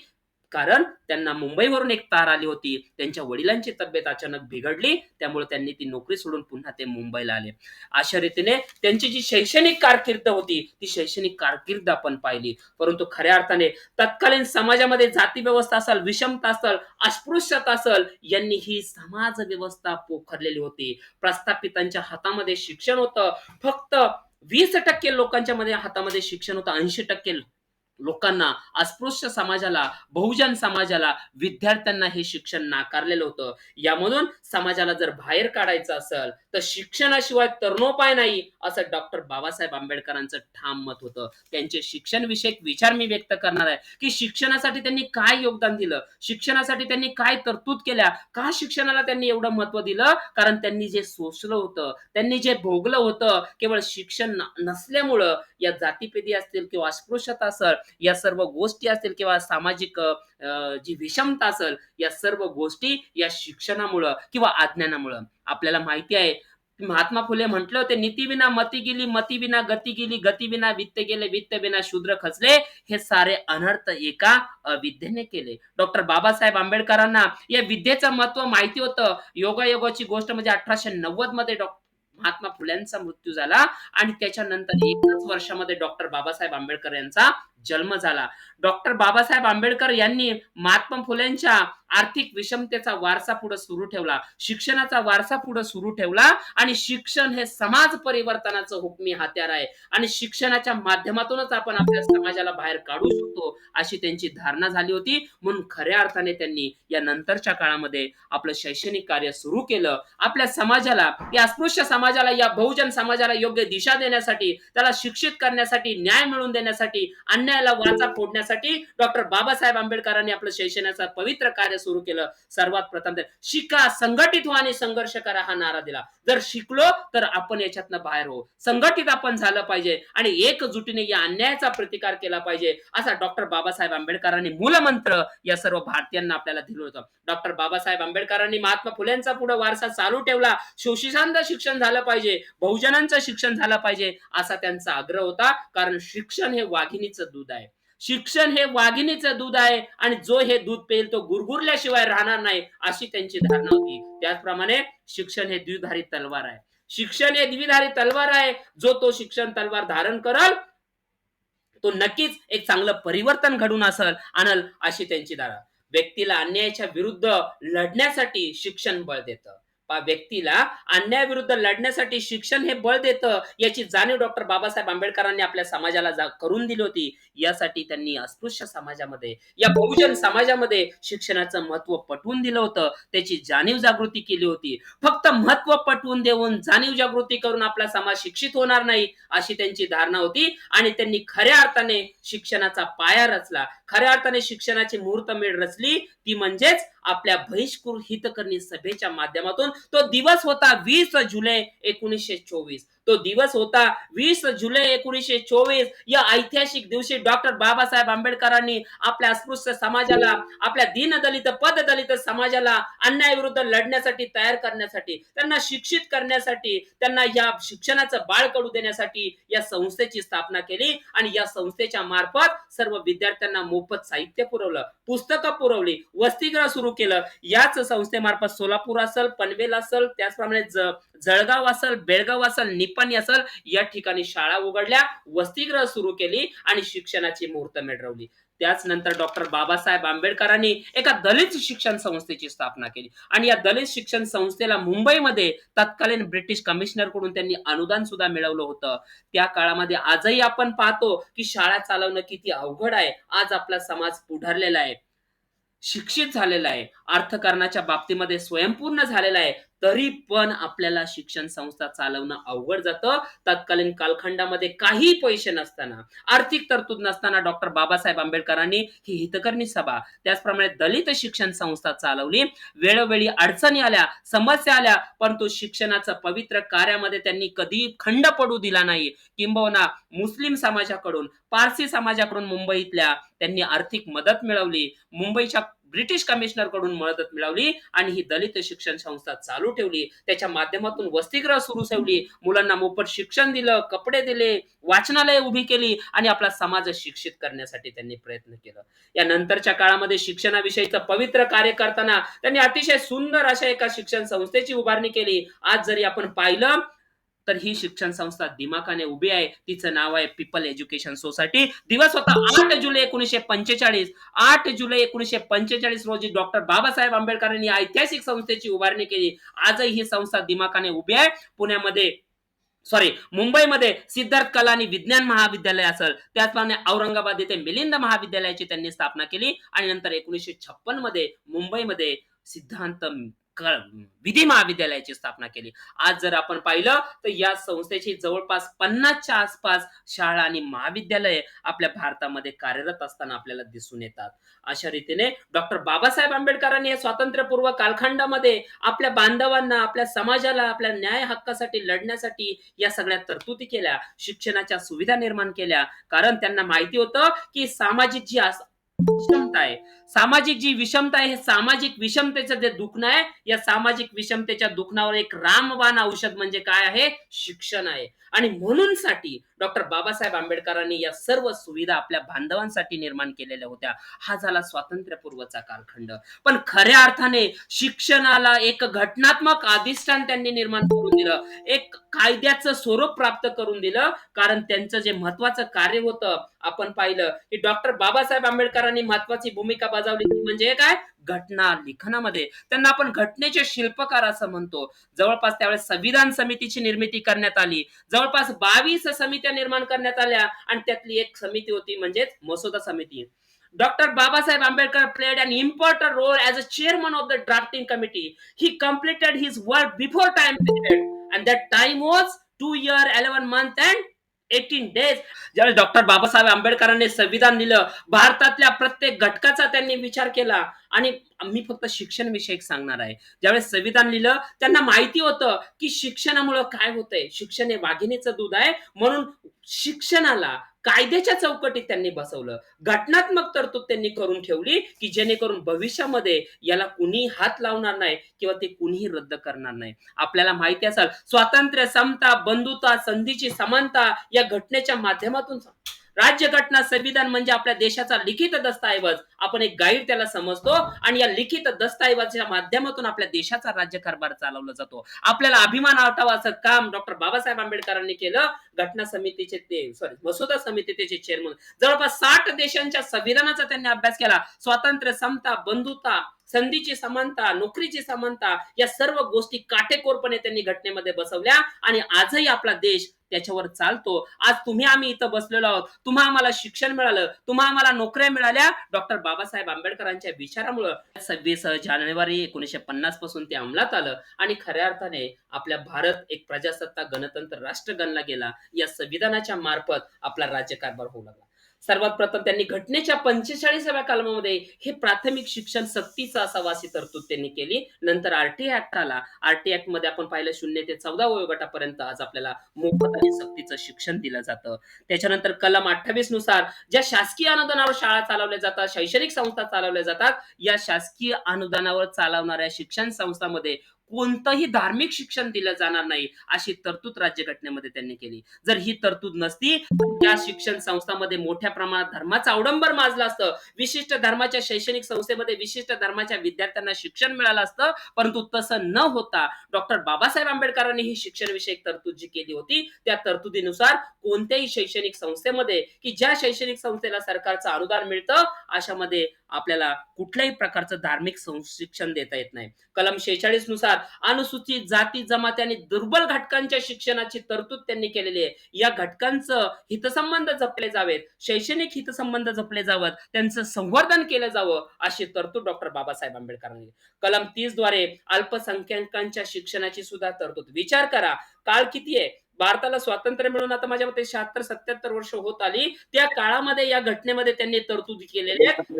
कारण त्यांना मुंबईवरून एक तार आली होती. त्यांच्या वडिलांची तब्येत अचानक बिघडली. त्यामुळे त्यांनी ती नोकरी सोडून पुन्हा ते मुंबईला आले. अशा रीतीने त्यांची जी शैक्षणिक कारकीर्द होती, ती शैक्षणिक कारकीर्द आपण पाहिली. परंतु खऱ्या अर्थाने तत्कालीन समाजामध्ये जाती व्यवस्था असेल, विषमता असेल, अस्पृश्यता असेल, यांनी ही समाज व्यवस्था पोखरलेली होती. प्रस्थापितांच्या हातामध्ये शिक्षण होतं. फक्त 20% लोकांच्या हातामध्ये शिक्षण होतं. 80% लोकांना, अस्पृश्य समाजाला, बहुजन समाजाला, विद्यार्थ्यांना हे शिक्षण नाकारलेलं होतं. यामधून समाजाला जर बाहेर काढायचं असेल, तर शिक्षणाशिवाय तरणोपाय नाही, असं डॉक्टर बाबासाहेब आंबेडकरांचं ठाम मत होतं. त्यांचे शिक्षणविषयक विचार मी व्यक्त करणार आहे, की शिक्षणासाठी त्यांनी काय योगदान दिलं? शिक्षणासाठी त्यांनी काय तरतूद केल्या? का शिक्षणाला त्यांनी एवढं महत्त्व दिलं? कारण त्यांनी जे सोसलं होतं, त्यांनी जे भोगलं होतं, केवळ शिक्षण नसल्यामुळं या जातीभेदी असतील किंवा अस्पृश्यता असेल, या सर्व गोष्टी असतील किंवा सामाजिक जी विषमता असेल, या सर्व गोष्टी या शिक्षणामुळं किंवा अज्ञानामुळं. आपल्याला माहिती आहे, महात्मा फुले म्हटले होते, "नीती विना मती गेली, मती विना गती गेली, गती विना वित्त गेले, वित्त विना शूद्र खचले, हे सारे अनर्थ एका अविद्येने केले." डॉक्टर बाबासाहेब आंबेडकरांना या विद्येचं महत्त्व माहिती होतं. योगायोगाची गोष्ट म्हणजे 1890 मध्ये महात्मा फुल्यांचा मृत्यू झाला आणि त्याच्यानंतर एकाच वर्षामध्ये डॉक्टर बाबासाहेब आंबेडकर यांचा जन्म झाला. डॉक्टर बाबासाहेब आंबेडकर यांनी महात्मा फुलेंच्या आर्थिक विषमतेचा वारसा पुढे सुरू ठेवला. शिक्षणाचा वारसा पुढे सुरू ठेवला आणि शिक्षण हे समाज परिवर्तनाचं हुकमी हत्यार आहे आणि शिक्षणाच्या माध्यमातूनच आपण आपल्या समाजाला बाहेर काढू शकतो, अशी त्यांची धारणा झाली होती. म्हणून खऱ्या अर्थाने त्यांनी या नंतरच्या काळामध्ये आपलं शैक्षणिक कार्य सुरू केलं. आपल्या समाजाला, या अस्पृश्य समाजाला, या बहुजन समाजाला योग्य दिशा देण्यासाठी, त्याला शिक्षित करण्यासाठी, न्याय मिळवून देण्यासाठी, अन्यायाला वाचा फोडण्यासाठी डॉक्टर बाबासाहेब आंबेडकरांनी आपलं शैक्षणाचं पवित्र कार्य सुरू केलं. सर्वात प्रथम शिका, संघटित व्हा आणि संघर्ष करा हा नारा दिला. जर शिकलो तर आपण याच्यातनं बाहेर होऊ. संघटित आपण झालं पाहिजे आणि एकजुटीने या अन्यायाचा प्रतिकार केला पाहिजे, असा डॉक्टर बाबासाहेब आंबेडकरांनी मूलमंत्र या सर्व भारतीयांना आपल्याला दिलं होतं. डॉक्टर बाबासाहेब आंबेडकरांनी महात्मा फुलेंचा पुढे वारसा चालू ठेवला. शोषितांचं शिक्षण झालं पाहिजे, बहुजनांचं शिक्षण झालं पाहिजे, असा त्यांचा आग्रह होता. कारण शिक्षण हे वाघिणीचं दूध आहे. शिक्षण हे वाघिणीचं दूध आहे आणि जो हे दूध पेल तो गुरगुरल्याशिवाय राहणार नाही, अशी त्यांची धारणा होती. त्याचप्रमाणे शिक्षण हे द्विधारी तलवार आहे. शिक्षण हे द्विधारी तलवार आहे. जो तो शिक्षण तलवार धारण करल, तो नक्कीच एक चांगलं परिवर्तन घडून आणल, अशी त्यांची धारणा. व्यक्तीला अन्यायाच्या विरुद्ध लढण्यासाठी शिक्षण बळ देतं. व्यक्तीला अन्यायाविरुद्ध लढण्यासाठी शिक्षण हे बळ देतं, याची जाणीव डॉक्टर बाबासाहेब आंबेडकरांनी आपल्या समाजाला करून दिली होती. यासाठी त्यांनी अस्पृश्य समाजामध्ये, या बहुजन समाजामध्ये शिक्षणाचं महत्त्व पटवून दिलं होतं. त्याची जाणीव जागृती केली होती. फक्त महत्त्व पटवून देऊन, जाणीव जागृती करून आपला समाज शिक्षित होणार नाही, अशी त्यांची धारणा होती आणि त्यांनी खऱ्या अर्थाने शिक्षणाचा पाया रचला. खऱ्या अर्थाने शिक्षणाची मुहूर्तमेढ रचली, ती म्हणजेच आपल्या बहिष्कृत हितकर्णी सभेच्या माध्यमातून. तो दिवस होता 20 जुलै 1924. तो दिवस होता 20 जुलै 1924. या ऐतिहासिक दिवशी डॉक्टर बाबासाहेब आंबेडकरांनी आपल्या अस्पृश्य समाजाला, आपल्या दीनदलित, पददलित समाजाला अन्यायाविरुद्ध लढण्यासाठी तयार करण्यासाठी, त्यांना शिक्षित करण्यासाठी, त्यांना या शिक्षणाचं बाळ कडू देण्यासाठी या संस्थेची स्थापना केली आणि या संस्थेच्या मार्फत सर्व विद्यार्थ्यांना मोफत साहित्य पुरवलं, पुस्तकं पुरवली, वसतिगृह सुरू केलं. याच संस्थेमार्फत सोलापूर असेल, पनवेल असेल, त्याचप्रमाणे जळगाव असेल, बेळगाव असेल, निपाणी असेल, या ठिकाणी शाळा उघडल्या, वसतिगृह सुरू केली आणि शिक्षणाची मुहूर्तमेढ रोवली. त्याच नंतर डॉक्टर बाबासाहेब आंबेडकरांनी एका दलित शिक्षण संस्थेची स्थापना केली आणि या दलित शिक्षण संस्थेला मुंबईमध्ये तत्कालीन ब्रिटिश कमिशनर कडून त्यांनी अनुदान सुद्धा मिळवलं होतं. त्या काळामध्ये आजही आपण पाहतो की शाळा चालवणं किती अवघड आहे. आज आपला समाज पुढारलेला आहे, शिक्षित झालेला आहे, अर्थकारणाच्या बाबतीमध्ये स्वयंपूर्ण झालेला आहे. तरी पण आपल्याला शिक्षण संस्था चालवणं अवघड जातं. तत्कालीन कालखंडामध्ये काही पैसे नसताना, आर्थिक तरतूद नसताना डॉक्टर बाबासाहेब आंबेडकरांनी ही हितकर्णी सभा, त्याचप्रमाणे दलित शिक्षण संस्था चालवली. वेळोवेळी अडचणी आल्या, समस्या आल्या, परंतु शिक्षणाचं पवित्र कार्यामध्ये त्यांनी कधीही खंड पडू दिला नाही. किंबहुना मुस्लिम समाजाकडून, पारसी समाजाकडून मुंबईतल्या त्यांनी आर्थिक मदत मिळवली. मुंबईच्या ब्रिटिश कमिशनरकडून मदत मिळवली आणि ही दलित शिक्षण संस्था चालू ठेवली. त्याच्या माध्यमातून वसतिगृह सुरू ठेवली. मुलांना मोफत शिक्षण दिलं, कपडे दिले, वाचनालय उभी केली आणि आपला समाज शिक्षित करण्यासाठी त्यांनी प्रयत्न केला. या नंतरच्या काळामध्ये शिक्षणाविषयीचं पवित्र कार्य करताना त्यांनी अतिशय सुंदर अशा एका शिक्षण संस्थेची उभारणी केली. आज जरी आपण पाहिलं तर ही शिक्षण संस्था दिमाखाने उभी आहे. तिचं नाव आहे पीपल एज्युकेशन सोसायटी. दिवस होता 8 जुलै 1945. 8 जुलै 1945 रोजी डॉक्टर बाबासाहेब आंबेडकरांनी या ऐतिहासिक संस्थेची उभारणी केली. आजही ही संस्था दिमाखाने उभी आहे. पुण्यामध्ये मुंबईमध्ये सिद्धार्थ कला आणि विज्ञान महाविद्यालय असेल, त्याचप्रमाणे औरंगाबाद येथे मिलिंद महाविद्यालयाची त्यांनी स्थापना केली आणि नंतर 1956 मध्ये मुंबईमध्ये सिद्धांत विधी महाविद्यालयाची स्थापना केली. आज जर आपण पाहिलं तर या संस्थेची जवळपास 50च्या आसपास शाळा आणि महाविद्यालये आपल्या भारतामध्ये कार्यरत असताना आपल्याला दिसून येतात. अशा रीतीने डॉक्टर बाबासाहेब आंबेडकरांनी या स्वातंत्र्यपूर्व कालखंडामध्ये आपल्या बांधवांना, आपल्या समाजाला, आपल्या न्याय हक्कासाठी लढण्यासाठी या सगळ्या तरतुदी केल्या. शिक्षणाच्या सुविधा निर्माण केल्या. कारण त्यांना माहिती होतं की सामाजिक जी विषमता आहे, सामाजिक जी विषमता आहे, हे सामाजिक विषमतेचं जे दुखणं आहे, या सामाजिक विषमतेच्या दुखण्यावर एक रामबाण औषध म्हणजे काय आहे? शिक्षण आहे. आणि म्हणून साठी डॉक्टर बाबासाहेब आंबेडकरांनी या सर्व सुविधा आपल्या बांधवांसाठी निर्माण केलेल्या होत्या. हा झाला स्वातंत्र्यपूर्वचा कालखंड. पण खऱ्या अर्थाने शिक्षणाला एक घटनात्मक अधिष्ठान त्यांनी निर्माण करून दिलं. एक कायद्याचं स्वरूप प्राप्त करून दिलं. कारण त्यांचं जे महत्वाचं कार्य होतं, आपण पाहिलं की डॉक्टर बाबासाहेब आंबेडकरांनी महत्वाची भूमिका बजावली ती म्हणजे काय? घटना लिखाणामध्ये. त्यांना आपण घटनेचे शिल्पकार असं म्हणतो. जवळपास त्यावेळेस संविधान समितीची निर्मिती करण्यात आली. जवळपास 22 समित्या निर्माण करण्यात आल्या आणि त्यातली एक समिती होती म्हणजेच मसुदा समिती. Doctor Babasaheb Ambedkar played an important role as a chairman of the drafting committee. He completed his work before time period and that time was 2 year 11 month and 18 days. ज्यावेळेस डॉक्टर बाबासाहेब आंबेडकरांनी संविधान दिलं, भारतातल्या प्रत्येक घटकाचा त्यांनी विचार केला आणि मी फक्त शिक्षण विषयक सांगणार आहे. ज्यावेळेस संविधान लिहिलं त्यांना माहिती होतं की शिक्षणामुळे काय होतंय. शिक्षण हे वाघिणीचं दूध आहे. म्हणून शिक्षणाला कायद्याच्या चौकटीत त्यांनी बसवलं. घटनात्मक तरतूद त्यांनी करून ठेवली की जेणेकरून भविष्यामध्ये याला कुणी हात लावणार नाही किंवा ते कुणीही रद्द करणार नाही. आपल्याला माहिती असेल स्वातंत्र्य, समता, बंधुता, संधीची समानता या घटनेच्या माध्यमातून राज्यघटना संविधान म्हणजे आपल्या देशाचा लिखित दस्तऐवज. आपण एक गाईड त्याला समजतो आणि या लिखित दस्तऐवजाच्या माध्यमातून आपल्या देशाचा राज्यकारभार चालवला जातो. आपल्याला अभिमान वाटावा असं काम डॉक्टर बाबासाहेब आंबेडकरांनी केलं. घटना समितीचे मसुदा समितीचे चेअरमन. जवळपास 60 देशांच्या संविधानाचा त्यांनी अभ्यास केला. स्वातंत्र्य, समता, बंधुता, संधीची समानता, नोकरीची समानता या सर्व गोष्टी काटेकोरपणे त्यांनी घटनेमध्ये बसवल्या आणि आजही आपला देश त्याच्यावर चालतो. आज तुम्ही आम्ही इथं बसलेलो आहोत. तुम्हा आम्हाला शिक्षण मिळालं, तुम्हा आम्हाला नोकऱ्या मिळाल्या डॉक्टर बाबासाहेब आंबेडकरांच्या विचारामुळे. 26 जानेवारी 1950 पासून ते अंमलात आलं आणि खऱ्या अर्थाने आपल्या भारत एक प्रजासत्ताक गणतंत्र राष्ट्र गणला गेला. या संविधानाच्या मार्फत आपला राज्यकारभार होऊ लागला. सर्वात प्रथम त्यांनी घटनेच्या 45व्या कलमामध्ये हे प्राथमिक शिक्षण सक्तीचं असावं अशी तरतूद त्यांनी केली. नंतर आरटीआय ऍक्ट आला. आरटीआय ऍक्ट मध्ये आपण पाहिलं 0 ते 14 वयोगटापर्यंत आज आपल्याला मोफत आणि सक्तीचं शिक्षण दिलं जातं. त्याच्यानंतर कलम 28 नुसार ज्या शासकीय अनुदानावर शाळा चालवल्या जातात, शैक्षणिक संस्था चालवल्या जातात, या शासकीय अनुदानावर चालवणाऱ्या शिक्षण संस्थांमध्ये कोणतंही धार्मिक शिक्षण दिलं जाणार नाही अशी तरतूद राज्यघटनेमध्ये त्यांनी केली. जर ही तरतूद नसती तर या शिक्षण संस्थांमध्ये मोठ्या प्रमाणात धर्माचं अवडंबर माजलं असतं. विशिष्ट धर्माच्या शैक्षणिक संस्थेमध्ये विशिष्ट धर्माच्या विद्यार्थ्यांना शिक्षण मिळालं असतं. परंतु तसं न होता डॉक्टर बाबासाहेब आंबेडकरांनी ही शिक्षण विषयक तरतूद जी केली होती त्या तरतुदीनुसार कोणत्याही शैक्षणिक संस्थेमध्ये की ज्या शैक्षणिक संस्थेला सरकारचं अनुदान मिळतं अशामध्ये आपल्याला कुठल्याही प्रकारचं धार्मिक शिक्षण देता येत नाही. कलम 46 नुसार अनुसूचित जाती जमाती आणि दुर्बल घटकांच्या शिक्षणाची तरतूद त्यांनी केलेली आहे. या घटकांचं हितसंबंध जपले जावेत, शैक्षणिक हितसंबंध जपले जावेत, त्यांचं संवर्धन केलं जावं अशी तरतूद डॉक्टर बाबासाहेब आंबेडकरांनी कलम 30 द्वारे अल्पसंख्याकांच्या शिक्षणाची सुद्धा तरतूद. विचार करा, काळ किती आहे. भारताला स्वातंत्र्य मिळून आता माझ्या मते 76-77 वर्ष होत आली. त्या काळामध्ये या घटनेमध्ये त्यांनी तरतुदी केलेल्या आहेत.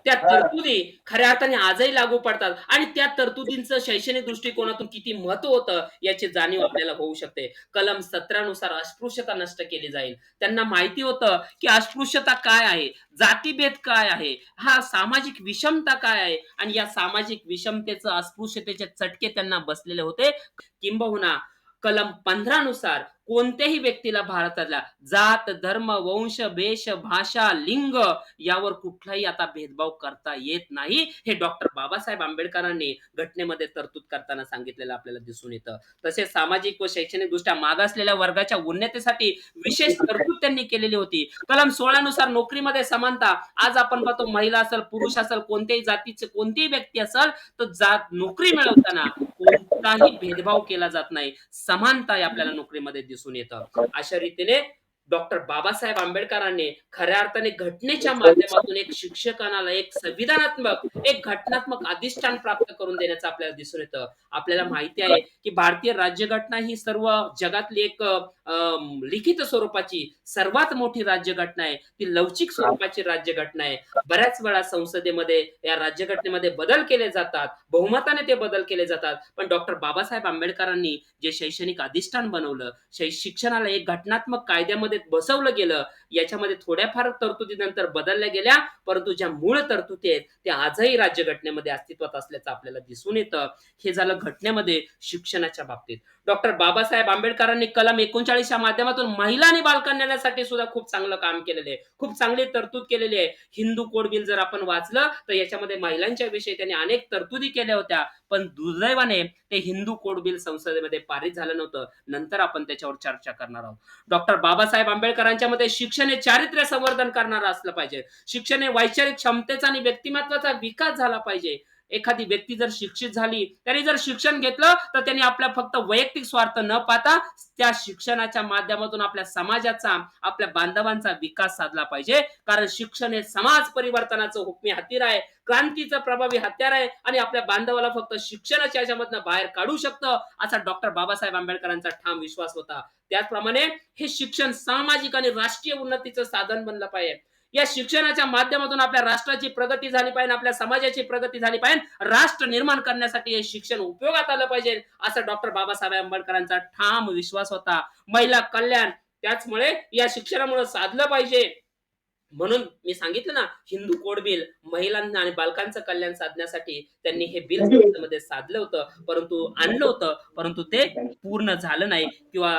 त्या तरतुदी खऱ्या अर्थाने आजही लागू पडतात आणि त्या तरतुदींचं शैक्षणिक दृष्टिकोनातून किती महत्व होतं याची जाणीव आपल्याला होऊ शकते. कलम 17 नुसार अस्पृश्यता नष्ट केली जाईल. त्यांना माहिती होतं की अस्पृश्यता काय आहे, जातीभेद काय आहे, हा सामाजिक विषमता काय आहे आणि या सामाजिक विषमतेचं अस्पृश्यतेचे चटके त्यांना बसलेले होते. किंबहुना कलम 15 नुसार कोणत्याही व्यक्तीला भारतातल्या जात, धर्म, वंश, वेश, भाषा, लिंग यावर कुठलाही आता भेदभाव करता येत नाही. हे डॉक्टर बाबासाहेब आंबेडकरांनी घटनेमध्ये तरतूद करताना सांगितलेलं आपल्याला दिसून येतं. तसेच सामाजिक व शैक्षणिक दृष्ट्या मागासलेल्या वर्गाच्या उन्नतीसाठी विशेष तरतूद त्यांनी केलेली होती. कलम 16 नुसार नोकरीमध्ये समानता. आज आपण पाहतो महिला असेल, पुरुष असेल, कोणत्याही जातीचे कोणतीही व्यक्ती असेल तर जात नोकरी मिळवताना कोणताही भेदभाव केला जात नाही. समानता आपल्याला नोकरीमध्ये दिसून येतं. अशा रीतीने डॉक्टर बाबासाहेब आंबेडकरांनी खऱ्या अर्थाने घटनेच्या माध्यमातून एक शिक्षकांना एक संविधानात्मक, एक घटनात्मक अधिष्ठान प्राप्त करून देण्याचं आपल्याला दिसून येतं. आपल्याला माहिती आहे की भारतीय राज्यघटना ही सर्व जगातली एक लिखित स्वरूपाची सर्वात मोठी राज्यघटना आहे. ती लवचिक स्वरूपाची राज्यघटना आहे. बऱ्याच वेळा संसदेमध्ये या राज्यघटनेमध्ये बदल केले जातात, बहुमताने ते बदल केले जातात. पण डॉक्टर बाबासाहेब आंबेडकरांनी जे शैक्षणिक अधिष्ठान बनवलं, शिक्षणाला एक घटनात्मक कायद्यामध्ये बसवलं गेलं. याच्यामध्ये थोड्याफार तरतुदी नंतर बदलल्या गेल्या, परंतु ज्या मूळ तरतुदी आहेत त्या आजही राज्यघटनेमध्ये अस्तित्वात असल्याचं आपल्याला दिसून येतं. हे झालं घटनेमध्ये शिक्षणाच्या बाबतीत. डॉक्टर बाबासाहेब आंबेडकरांनी कलम 39 च्या माध्यमातून महिला आणि बालकल्याणासाठी सुद्धा खूप चांगलं काम केलेलं आहे. खूप चांगली तरतूद केलेली आहे. हिंदू कोड बिल जर आपण वाचलं तर याच्यामध्ये महिलांच्या विषयी त्यांनी अनेक तरतुदी केल्या होत्या. पण दुर्दैवाने ते हिंदू कोड बिल संसदेमध्ये पारित झालं नव्हतं. नंतर आपण त्याच्यावर चर्चा करणार आहोत. डॉक्टर बाबासाहेब आंबेडकरांच्या मते शिक्षण हे चारित्र्य संवर्धन करणारं असलं पाहिजे. शिक्षण हे वैचारिक क्षमतेचा आणि व्यक्तिमत्वाचा विकास झाला पाहिजे. एखादी व्यक्ती जर शिक्षित झाली, त्यांनी जर शिक्षण घेतलं तर त्यांनी आपला फक्त वैयक्तिक स्वार्थ न पाहता त्या शिक्षणाच्या माध्यमातून आपल्या समाजाचा, आपल्या बांधवांचा विकास साधला पाहिजे. कारण शिक्षण हे समाज परिवर्तनाचं हुकमी हत्यार आहे, क्रांतीचं प्रभावी हत्यार आहे आणि आपल्या बांधवाला फक्त शिक्षणाच्या याच्यामधनं बाहेर काढू शकतं असा डॉक्टर बाबासाहेब आंबेडकरांचा ठाम विश्वास होता. त्याचप्रमाणे हे शिक्षण सामाजिक आणि राष्ट्रीय उन्नतीचं साधन बनलं पाहिजे. या शिक्षणाच्या माध्यमातून आपल्या राष्ट्राची प्रगती झाली पाहिजे, आपल्या समाजाची प्रगती झाली पाहिजे. राष्ट्र निर्माण करण्यासाठी हे शिक्षण उपयोगात आलं पाहिजे असा डॉक्टर बाबासाहेब आंबेडकरांचा ठाम विश्वास होता. महिला कल्याण त्याचमुळे या शिक्षणामुळे साधलं पाहिजे. म्हणून मी सांगितलं ना, हिंदू कोड बिल महिलांना आणि बालकांचं कल्याण साधण्यासाठी त्यांनी हे बिल संसदेमध्ये साधलं होतं, परंतु आणलं होतं, परंतु ते पूर्ण झालं नाही किंवा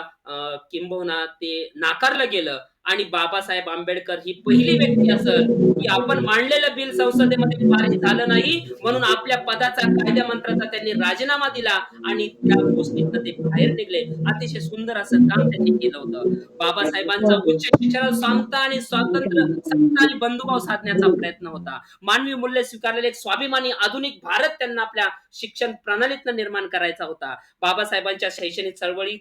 किंबहुना ते नाकारलं गेलं. आणि बाबासाहेब आंबेडकर ही पहिली व्यक्ती असेल की आपण मांडलेलं बिल संसदेमध्ये पारित झालं नाही म्हणून आपल्या पदाचा, कायद्या मंत्राचा त्यांनी राजीनामा दिला आणि त्या गोष्टीतनं ते बाहेर निघले. अतिशय सुंदर असं काम त्यांनी केलं होतं. बाबासाहेबांचा उच्च शिक्षणात समता आणि स्वातंत्र्य, समता आणि बंधुभाव साधण्याचा प्रयत्न होता. मानवी मूल्य स्वीकारलेले एक स्वाभिमानी आधुनिक भारत त्यांना आपल्या शिक्षण प्रणालीतनं निर्माण करायचा होता. बाबासाहेबांच्या शैक्षणिक चळवळीत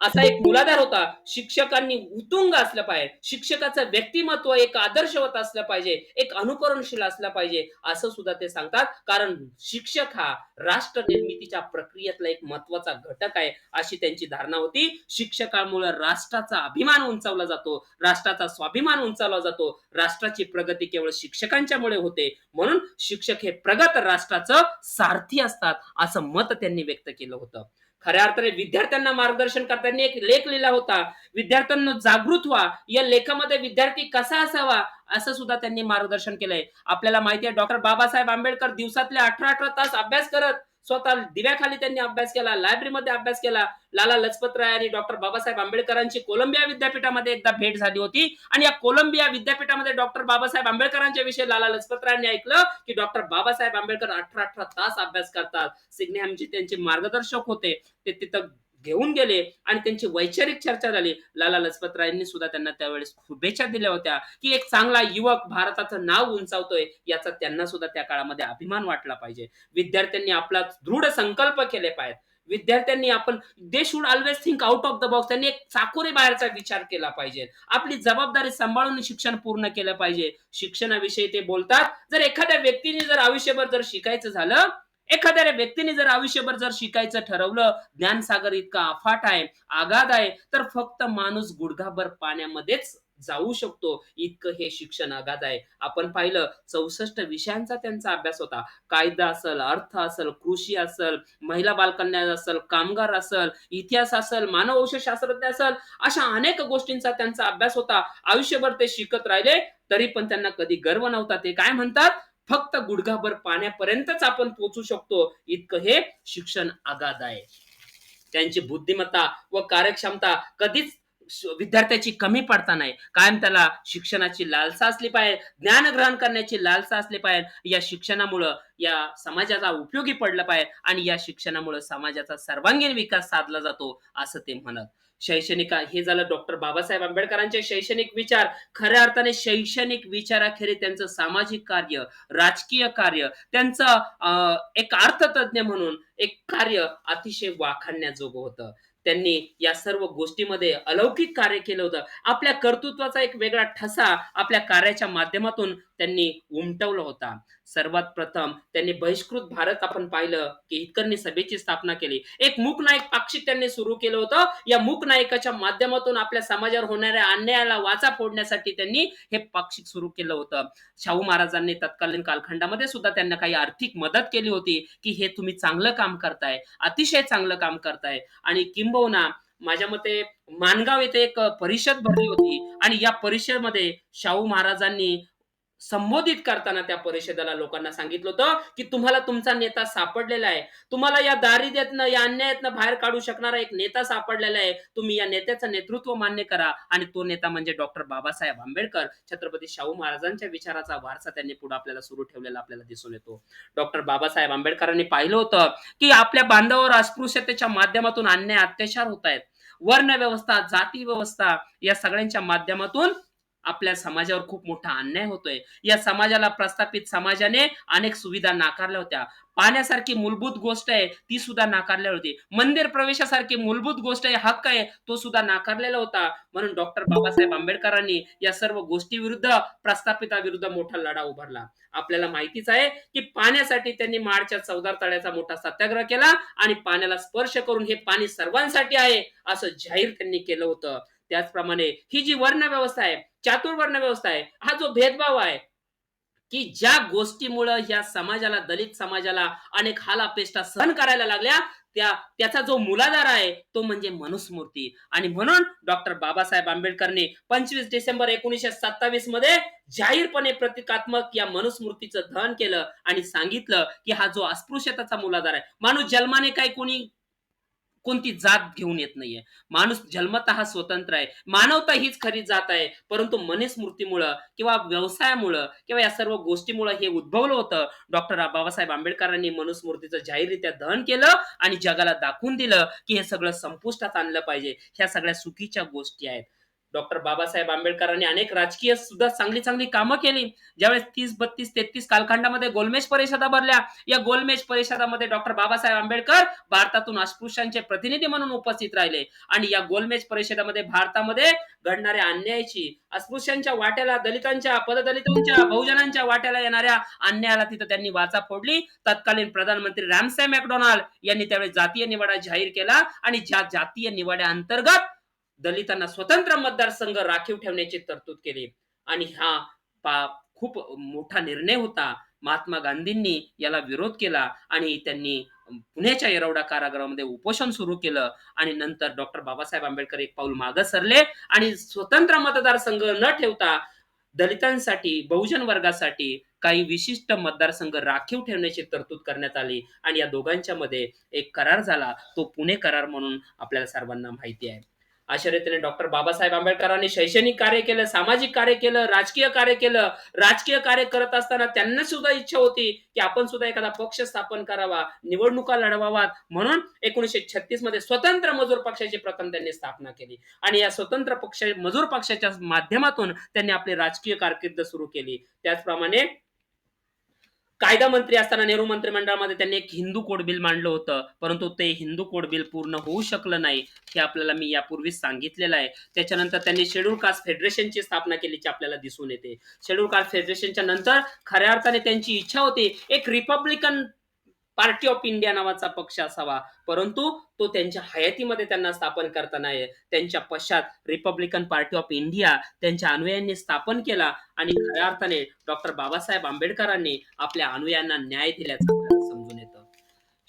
असा एक मूलाधार होता. शिक्षकांनी उत्तुंग असलं पाहिजे. शिक्षकाचं व्यक्तिमत्व एक आदर्शवत असलं पाहिजे, एक अनुकरणशील असलं पाहिजे असं सुद्धा ते सांगतात. कारण शिक्षक हा राष्ट्र निर्मितीच्या प्रक्रियेतला एक महत्वाचा घटक आहे अशी त्यांची धारणा होती. शिक्षकांमुळे राष्ट्राचा अभिमान उंचावला जातो, राष्ट्राचा स्वाभिमान उंचावला जातो. राष्ट्राची प्रगती केवळ शिक्षकांच्यामुळे होते. म्हणून शिक्षक हे प्रगत राष्ट्राचं सारथी असतात असं मत त्यांनी व्यक्त केलं होतं. खऱ्या अर्थाने विद्यार्थ्यांना मार्गदर्शन करताना एक लेख लिहिला होता, विद्यार्थ्यांना जागृत व्हा. या लेखामध्ये विद्यार्थी कसा असावा असं सुद्धा त्यांनी मार्गदर्शन केलंय. आपल्याला माहिती आहे डॉक्टर बाबासाहेब आंबेडकर दिवसातले 18-18 तास अभ्यास करत, स्वतः दिव्याखाली त्यांनी अभ्यास केला, लायब्ररीमध्ये अभ्यास केला. लाला लजपत राय आणि डॉक्टर बाबासाहेब आंबेडकरांची कोलंबिया विद्यापीठामध्ये एकदा भेट झाली होती आणि या कोलंबिया विद्यापीठामध्ये डॉक्टर बाबासाहेब आंबेडकरांच्या विषयी लाला लजपत रायांनी ऐकलं की डॉक्टर बाबासाहेब आंबेडकर 18-18 तास अभ्यास करतात. सिग्नेहामजी त्यांचे मार्गदर्शक होते. ते तिथं घेऊन गेले आणि त्यांची वैचारिक चर्चा झाली. लाला लजपत रायांनी सुद्धा त्यांना त्यावेळेस शुभेच्छा दिल्या होत्या, की एक चांगला युवक भारताचं नाव उंचावतोय, याचा त्यांना सुद्धा त्या काळामध्ये अभिमान वाटला पाहिजे. विद्यार्थ्यांनी आपला दृढ संकल्प केले पाहिजेत. विद्यार्थ्यांनी आपण they should always think out of the box. त्यांनी एक चाकोरी बाहेरचा विचार केला पाहिजे. आपली जबाबदारी सांभाळून शिक्षण पूर्ण केलं पाहिजे. शिक्षणाविषयी ते बोलतात, जर एखाद्या व्यक्तीने जर आयुष्यभर जर शिकायचं झालं, एखाद्या व्यक्तीने जर आयुष्यभर जर शिकायचं ठरवलं, ज्ञानसागर इतका अफाट आहे, आगाध आहे, तर फक्त माणूस गुडघाभर पाण्यामध्येच जाऊ शकतो, इतकं हे शिक्षण अगाध आहे. आपण पाहिलं 64 विषयांचा त्यांचा अभ्यास होता. कायदा असेल, अर्थ असेल, कृषी असेल, महिला बालकल्याण असेल, कामगार असेल, इतिहास असेल, मानववंशशास्त्रज्ञ असेल, अशा अनेक गोष्टींचा त्यांचा अभ्यास होता. आयुष्यभर ते शिकत राहिले, तरी पण त्यांना कधी गर्व नव्हता. ते काय म्हणतात, फक्त गुडघाभर पाण्यापर्यंतच आपण पोहोचू शकतो, इतकं हे शिक्षण अगाध आहे. त्यांची बुद्धिमत्ता व कार्यक्षमता कधीच विद्यार्थ्याची कमी पडता नाही. कायम त्याला शिक्षणाची लालसा असली पाहिजे, ज्ञान ग्रहण करण्याची लालसा असली पाहिजे. या शिक्षणामुळं या समाजाला उपयोगी पडलं पाहिजे आणि या शिक्षणामुळं समाजाचा सर्वांगीण विकास साधला जातो, असं ते म्हणत. शैक्षणिक हे झालं डॉक्टर बाबासाहेब आंबेडकरांचे शैक्षणिक विचार. खऱ्या अर्थाने शैक्षणिक विचाराखेरीज त्यांचं सामाजिक कार्य, राजकीय कार्य, त्यांचं एक अर्थतज्ञ म्हणून एक कार्य अतिशय वाखाणण्याजोगं होतं. त्यांनी या सर्व गोष्टीमध्ये अलौकिक कार्य केलं होतं. आपल्या कर्तृत्वाचा एक वेगळा ठसा आपल्या कार्याच्या माध्यमातून त्यांनी उमटवला होता. सर्वात प्रथम त्यांनी बहिष्कृत भारत आपण पाहिलं, की हितकर्णी सभेची स्थापना केली. एक मूकनायक पाक्षिक त्यांनी सुरू केलं होतं. या मूकनायकाच्या माध्यमातून आपल्या समाजावर होणाऱ्या अन्यायाला वाचा फोडण्यासाठी त्यांनी हे पाक्षिक सुरू केलं होतं. शाहू महाराजांनी तत्कालीन कालखंडामध्ये सुद्धा त्यांना काही आर्थिक मदत केली होती, की हे तुम्ही चांगलं काम करताय, अतिशय चांगलं काम करताय. आणि किंबहुना माझ्या मते माणगाव येथे एक परिषद भरली होती आणि या परिषदेमध्ये शाहू महाराजांनी संबोधित करताना त्या परिषदेला लोकांना सांगितलं होतं, की तुम्हाला तुमचा नेता सापडलेला आहे. तुम्हाला या दारिद्र्यातनं, या अन्यायातनं बाहेर काढू शकणारा एक नेता सापडलेला आहे. तुम्ही या नेत्याचं नेतृत्व मान्य करा आणि तो नेता म्हणजे डॉक्टर बाबासाहेब आंबेडकर. छत्रपती शाहू महाराजांच्या विचाराचा वारसा त्यांनी पुढे आपल्याला सुरू ठेवलेला आपल्याला दिसून येतो. डॉक्टर बाबासाहेब आंबेडकरांनी पाहिलं होतं, की आपल्या बांधावर अस्पृश्यतेच्या माध्यमातून अन्याय अत्याचार होत आहेत. वर्ण व्यवस्था, जाती व्यवस्था या सगळ्यांच्या माध्यमातून आपल्या समाजावर खूप मोठा अन्याय होतोय. या समाजाला प्रस्थापित समाजाने अनेक सुविधा नाकारल्या होत्या. पाण्यासारखी मूलभूत गोष्ट आहे, ती सुद्धा नाकारली होती. मंदिर प्रवेशासारखी मूलभूत गोष्ट आहे, हक्क आहे, तो सुद्धा नाकारलेला होता. म्हणून डॉक्टर बाबासाहेब आंबेडकरांनी या सर्व गोष्टीविरुद्ध, प्रस्थापिताविरुद्ध मोठा लढा उभारला. आपल्याला माहितीच आहे, की पाण्यासाठी त्यांनी महाडच्या चौदार तळ्याचा मोठा सत्याग्रह केला आणि पाण्याला स्पर्श करून हे पाणी सर्वांसाठी आहे, असं जाहीर त्यांनी केलं होतं. त्याचप्रमाणे ही जी वर्ण व्यवस्था आहे, चातुर्वर्ण व्यवस्था आहे, हा जो भेदभाव आहे, की ज्या गोष्टीमुळं या समाजाला, दलित समाजाला अनेक हाल-अपेष्टा सहन करायला लागल्या, त्याचा जो मूलाधार आहे, तो म्हणजे मनुस्मृती. आणि म्हणून डॉक्टर बाबासाहेब आंबेडकरनी 25 डिसेंबर 1927 मध्ये जाहीरपणे प्रतिकात्मक या मनुस्मृतीचं दहन केलं आणि सांगितलं, की हा जो अस्पृश्यतेचा मूलाधार आहे, माणूस जन्माने काही कोणती जात घेऊन येत नाहीये. माणूस जन्मतः स्वतंत्र आहे. मानवता हीच खरी जात आहे. परंतु मनुस्मृतीमुळं किंवा व्यवसायामुळं किंवा या सर्व गोष्टीमुळं हे उद्भवलं होतं. डॉक्टर बाबासाहेब आंबेडकरांनी मनुस्मृतीचं जाहीररित्या दहन केलं आणि जगाला दाखवून दिलं, की हे सगळं संपुष्टात आणलं पाहिजे. ह्या सगळ्या चुकीच्या गोष्टी आहेत. डॉक्टर बाबासाहेब आंबेडकरांनी अनेक राजकीय सुद्धा चांगली-चांगली कामं केली. ज्यावेळेस 30, 32, 33 कालखंडामध्ये गोलमेज परिषदा भरल्या. या गोलमेज परिषदामध्ये डॉक्टर बाबासाहेब आंबेडकर भारतातून अस्पृश्यांचे प्रतिनिधी म्हणून उपस्थित राहिले आणि या गोलमेज परिषदेमध्ये भारतामध्ये घडणाऱ्या अन्यायाची, अस्पृश्यांच्या वाट्याला, दलितांच्या, पददलितांच्या, बहुजनांच्या वाट्याला येणाऱ्या अन्यायाला तिथं त्यांनी वाचा फोडली. तत्कालीन प्रधानमंत्री रॅमसे मॅकडोनाल्ड यांनी त्यावेळी जातीय निवाडा जाहीर केला आणि ज्या जातीय निवाड्या अंतर्गत दलितांना स्वतंत्र मतदारसंघ राखीव ठेवण्याची तरतूद केली आणि हा खूप मोठा निर्णय होता. महात्मा गांधींनी याला विरोध केला आणि त्यांनी पुण्याच्या येरवडा कारागृहामध्ये उपोषण सुरू केलं आणि नंतर डॉक्टर बाबासाहेब आंबेडकर एक पाऊल मागे सरले आणि स्वतंत्र मतदारसंघ न ठेवता दलितांसाठी, बहुजन वर्गासाठी काही विशिष्ट मतदारसंघ राखीव ठेवण्याची तरतूद करण्यात आली आणि या दोघांच्या मध्ये एक करार झाला. तो पुणे करार म्हणून आपल्याला सर्वांना माहिती आहे. अशा रीतीने डॉक्टर बाबासाहेब आंबेडकरांनी शैक्षणिक कार्य केलं, सामाजिक कार्य केलं, राजकीय कार्य केलं. राजकीय कार्य करत असताना त्यांना सुद्धा इच्छा होती, की आपण सुद्धा एखादा पक्ष स्थापन करावा, निवडणुका लढवाव्यात. म्हणून 1936 मध्ये स्वतंत्र मजूर पक्षाची प्रथम त्यांनी स्थापना केली आणि या स्वतंत्र पक्ष मजूर पक्षाच्या माध्यमातून त्यांनी आपली राजकीय कारकीर्द सुरू केली. त्याचप्रमाणे कायदा मंत्री असताना नेहरू मंत्रिमंडळामध्ये त्यांनी एक हिंदू कोड बिल मांडलं होतं, परंतु ते हिंदू कोड बिल पूर्ण होऊ शकलं नाही. हे आपल्याला मी यापूर्वीच सांगितलेलं आहे. त्याच्यानंतर त्यांनी शेड्यूल कास्ट फेडरेशनची स्थापना केल्याची आपल्याला दिसून येते. शेड्यूल कास्ट फेडरेशनच्या नंतर खऱ्या अर्थाने त्यांची इच्छा होती एक रिपब्लिकन पार्टी ऑफ इंडिया नावाचा पक्ष असावा, परंतु तो त्यांच्या हयातीमध्ये त्यांना स्थापन करता नाही. त्यांच्या पश्चात रिपब्लिकन पार्टी ऑफ इंडिया त्यांच्या अनुयायांनी स्थापन केला आणि खऱ्या अर्थाने डॉक्टर बाबासाहेब आंबेडकरांनी आपल्या अनुयायांना न्याय दिल्याचं आपल्याला समजून येतं.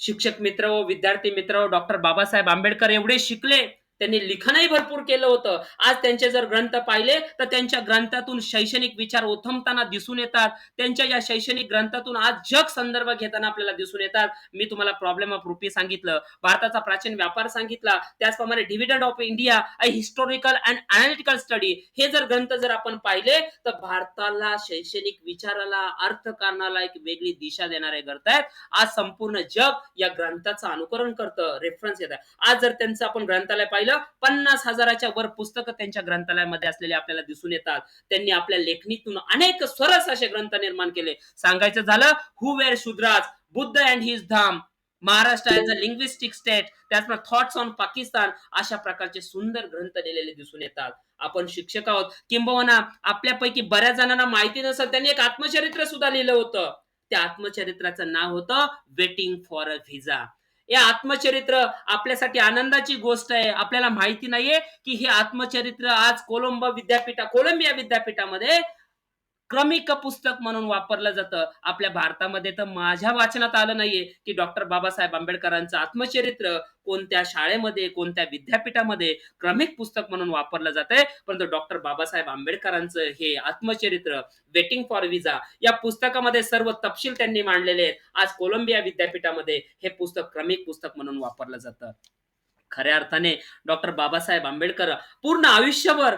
शिक्षक मित्र व विद्यार्थी मित्र, डॉक्टर बाबासाहेब आंबेडकर एवढे शिकले, त्यांनी लिखाणही भरपूर केलं होतं. आज त्यांचे जर ग्रंथ पाहिले तर त्यांच्या ग्रंथातून शैक्षणिक विचार ओथंबताना दिसून येतात. त्यांच्या या शैक्षणिक ग्रंथातून आज जग संदर्भ घेताना आपल्याला दिसून येतात. मी तुम्हाला प्रॉब्लेम ऑफ रुपी सांगितलं, भारताचा प्राचीन व्यापार सांगितला, त्याचप्रमाणे dividend of India, a historical and analytical study, हे जर ग्रंथ जर आपण पाहिले तर भारताला शैक्षणिक विचाराला, अर्थकारणाला एक वेगळी दिशा देणारे ग्रंथ आहेत. आज संपूर्ण जग या ग्रंथाचं अनुकरण करतं, रेफरन्स घेतं. आज जर त्यांचं आपण ग्रंथालय पाहिलं 50,000च्या वर पुस्तकं त्यांच्या ग्रंथालयामध्ये असलेले आपल्याला दिसून येतात. त्यांनी आपल्या लेखणीतून अनेक सरस असे ग्रंथ निर्माण केले. सांगायचं झालं, who were Shudras, Buddha and his Dham, Maharashtra as a linguistic state, त्याचप्रमाणे थॉट्स ऑन पाकिस्तान, अशा प्रकारचे सुंदर ग्रंथ लिहिलेले दिसून येतात. आपण शिक्षक आहोत, किंबहुना आपल्यापैकी बऱ्याच जणांना माहिती नसेल, त्यांनी एक आत्मचरित्र सुद्धा लिहिलं होतं. त्या आत्मचरित्राचं नाव होतं वेटिंग फॉर अ व्हिसा. हे आत्मचरित्र आपल्यासाठी आनंदाची गोष्ट आहे. आपल्याला माहिती नाहीये की हे आत्मचरित्र आज कोलंबिया विद्यापीठामध्ये क्रमिक पुस्तक म्हणून वापरलं जातं. आपल्या भारतामध्ये तर माझ्या वाचनात आलं नाहीये की डॉक्टर बाबासाहेब आंबेडकरांचं आत्मचरित्र कोणत्या शाळेमध्ये, कोणत्या विद्यापीठामध्ये क्रमिक पुस्तक म्हणून वापरलं जातंय. परंतु डॉक्टर बाबासाहेब आंबेडकरांचं हे आत्मचरित्र वेटिंग फॉर व्हिसा या पुस्तकामध्ये सर्व तपशील त्यांनी मांडलेले आहेत. आज कोलंबिया विद्यापीठामध्ये हे पुस्तक क्रमिक पुस्तक म्हणून वापरलं जातं. खऱ्या अर्थाने डॉक्टर बाबासाहेब आंबेडकर पूर्ण आयुष्यभर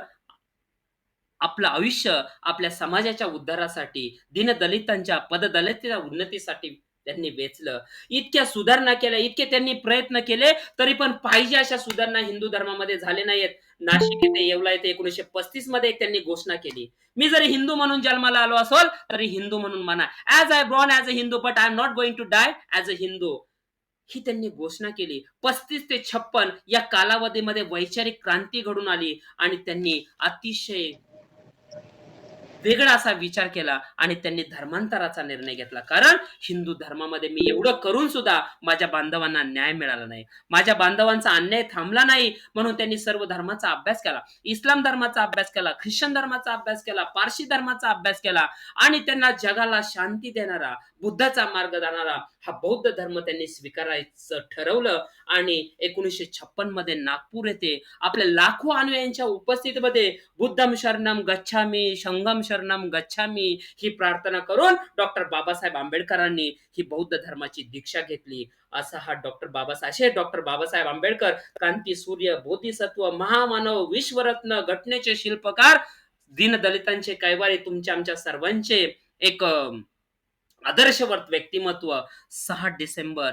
आपलं आयुष्य आपल्या समाजाच्या उद्धारासाठी, दीनदलितांच्या, पददलितांच्या उन्नतीसाठी त्यांनी वेचलं. इतक्या सुधारणा केल्या, इतके त्यांनी प्रयत्न केले, तरी पण पाहिजे अशा सुधारणा हिंदू धर्मामध्ये झाले नाहीयेत. नाशिक येथे, येवला येथे 1935 मध्ये एक त्यांनी घोषणा केली. मी जरी हिंदू म्हणून जन्माला आलो असेल, तरी हिंदू म्हणून म्हणा. As I born as a Hindu, but I am not going to die as a Hindu. ही त्यांनी घोषणा केली. 35 ते 56 या कालावधीमध्ये वैचारिक क्रांती घडून आली आणि त्यांनी अतिशय वेगळा असा विचार केला आणि त्यांनी धर्मांतराचा निर्णय घेतला. कारण हिंदू धर्मामध्ये मी एवढं करून सुद्धा माझ्या बांधवांना न्याय मिळाला नाही. माझ्या बांधवांचा अन्याय थांबला नाही, म्हणून त्यांनी सर्व धर्माचा अभ्यास केला. इस्लाम धर्माचा अभ्यास केला, ख्रिश्चन धर्माचा अभ्यास केला, पारशी धर्माचा अभ्यास केला आणि त्यांना जगाला शांती देणारा, बुद्धाचा मार्ग देणारा हा बौद्ध धर्म त्यांनी स्वीकारायचं ठरवलं आणि 1956 मध्ये नागपूर येथे आपल्या लाखो अनुयायांच्या उपस्थितीमध्ये बुद्धम शरणम गच्छामी, संगम शरणम गच्छामी ही प्रार्थना करून डॉक्टर बाबासाहेब आंबेडकरांनी ही बौद्ध धर्माची दीक्षा घेतली. असे डॉक्टर बाबासाहेब आंबेडकर, क्रांती सूर्य, बोधिसत्व, महामानव, विश्वरत्न, घटनेचे शिल्पकार, दीनदलितांचे कैवारी, तुमच्या आमच्या सर्वांचे एक आदर्शवत व्यक्तिमत्व. 6 डिसेंबर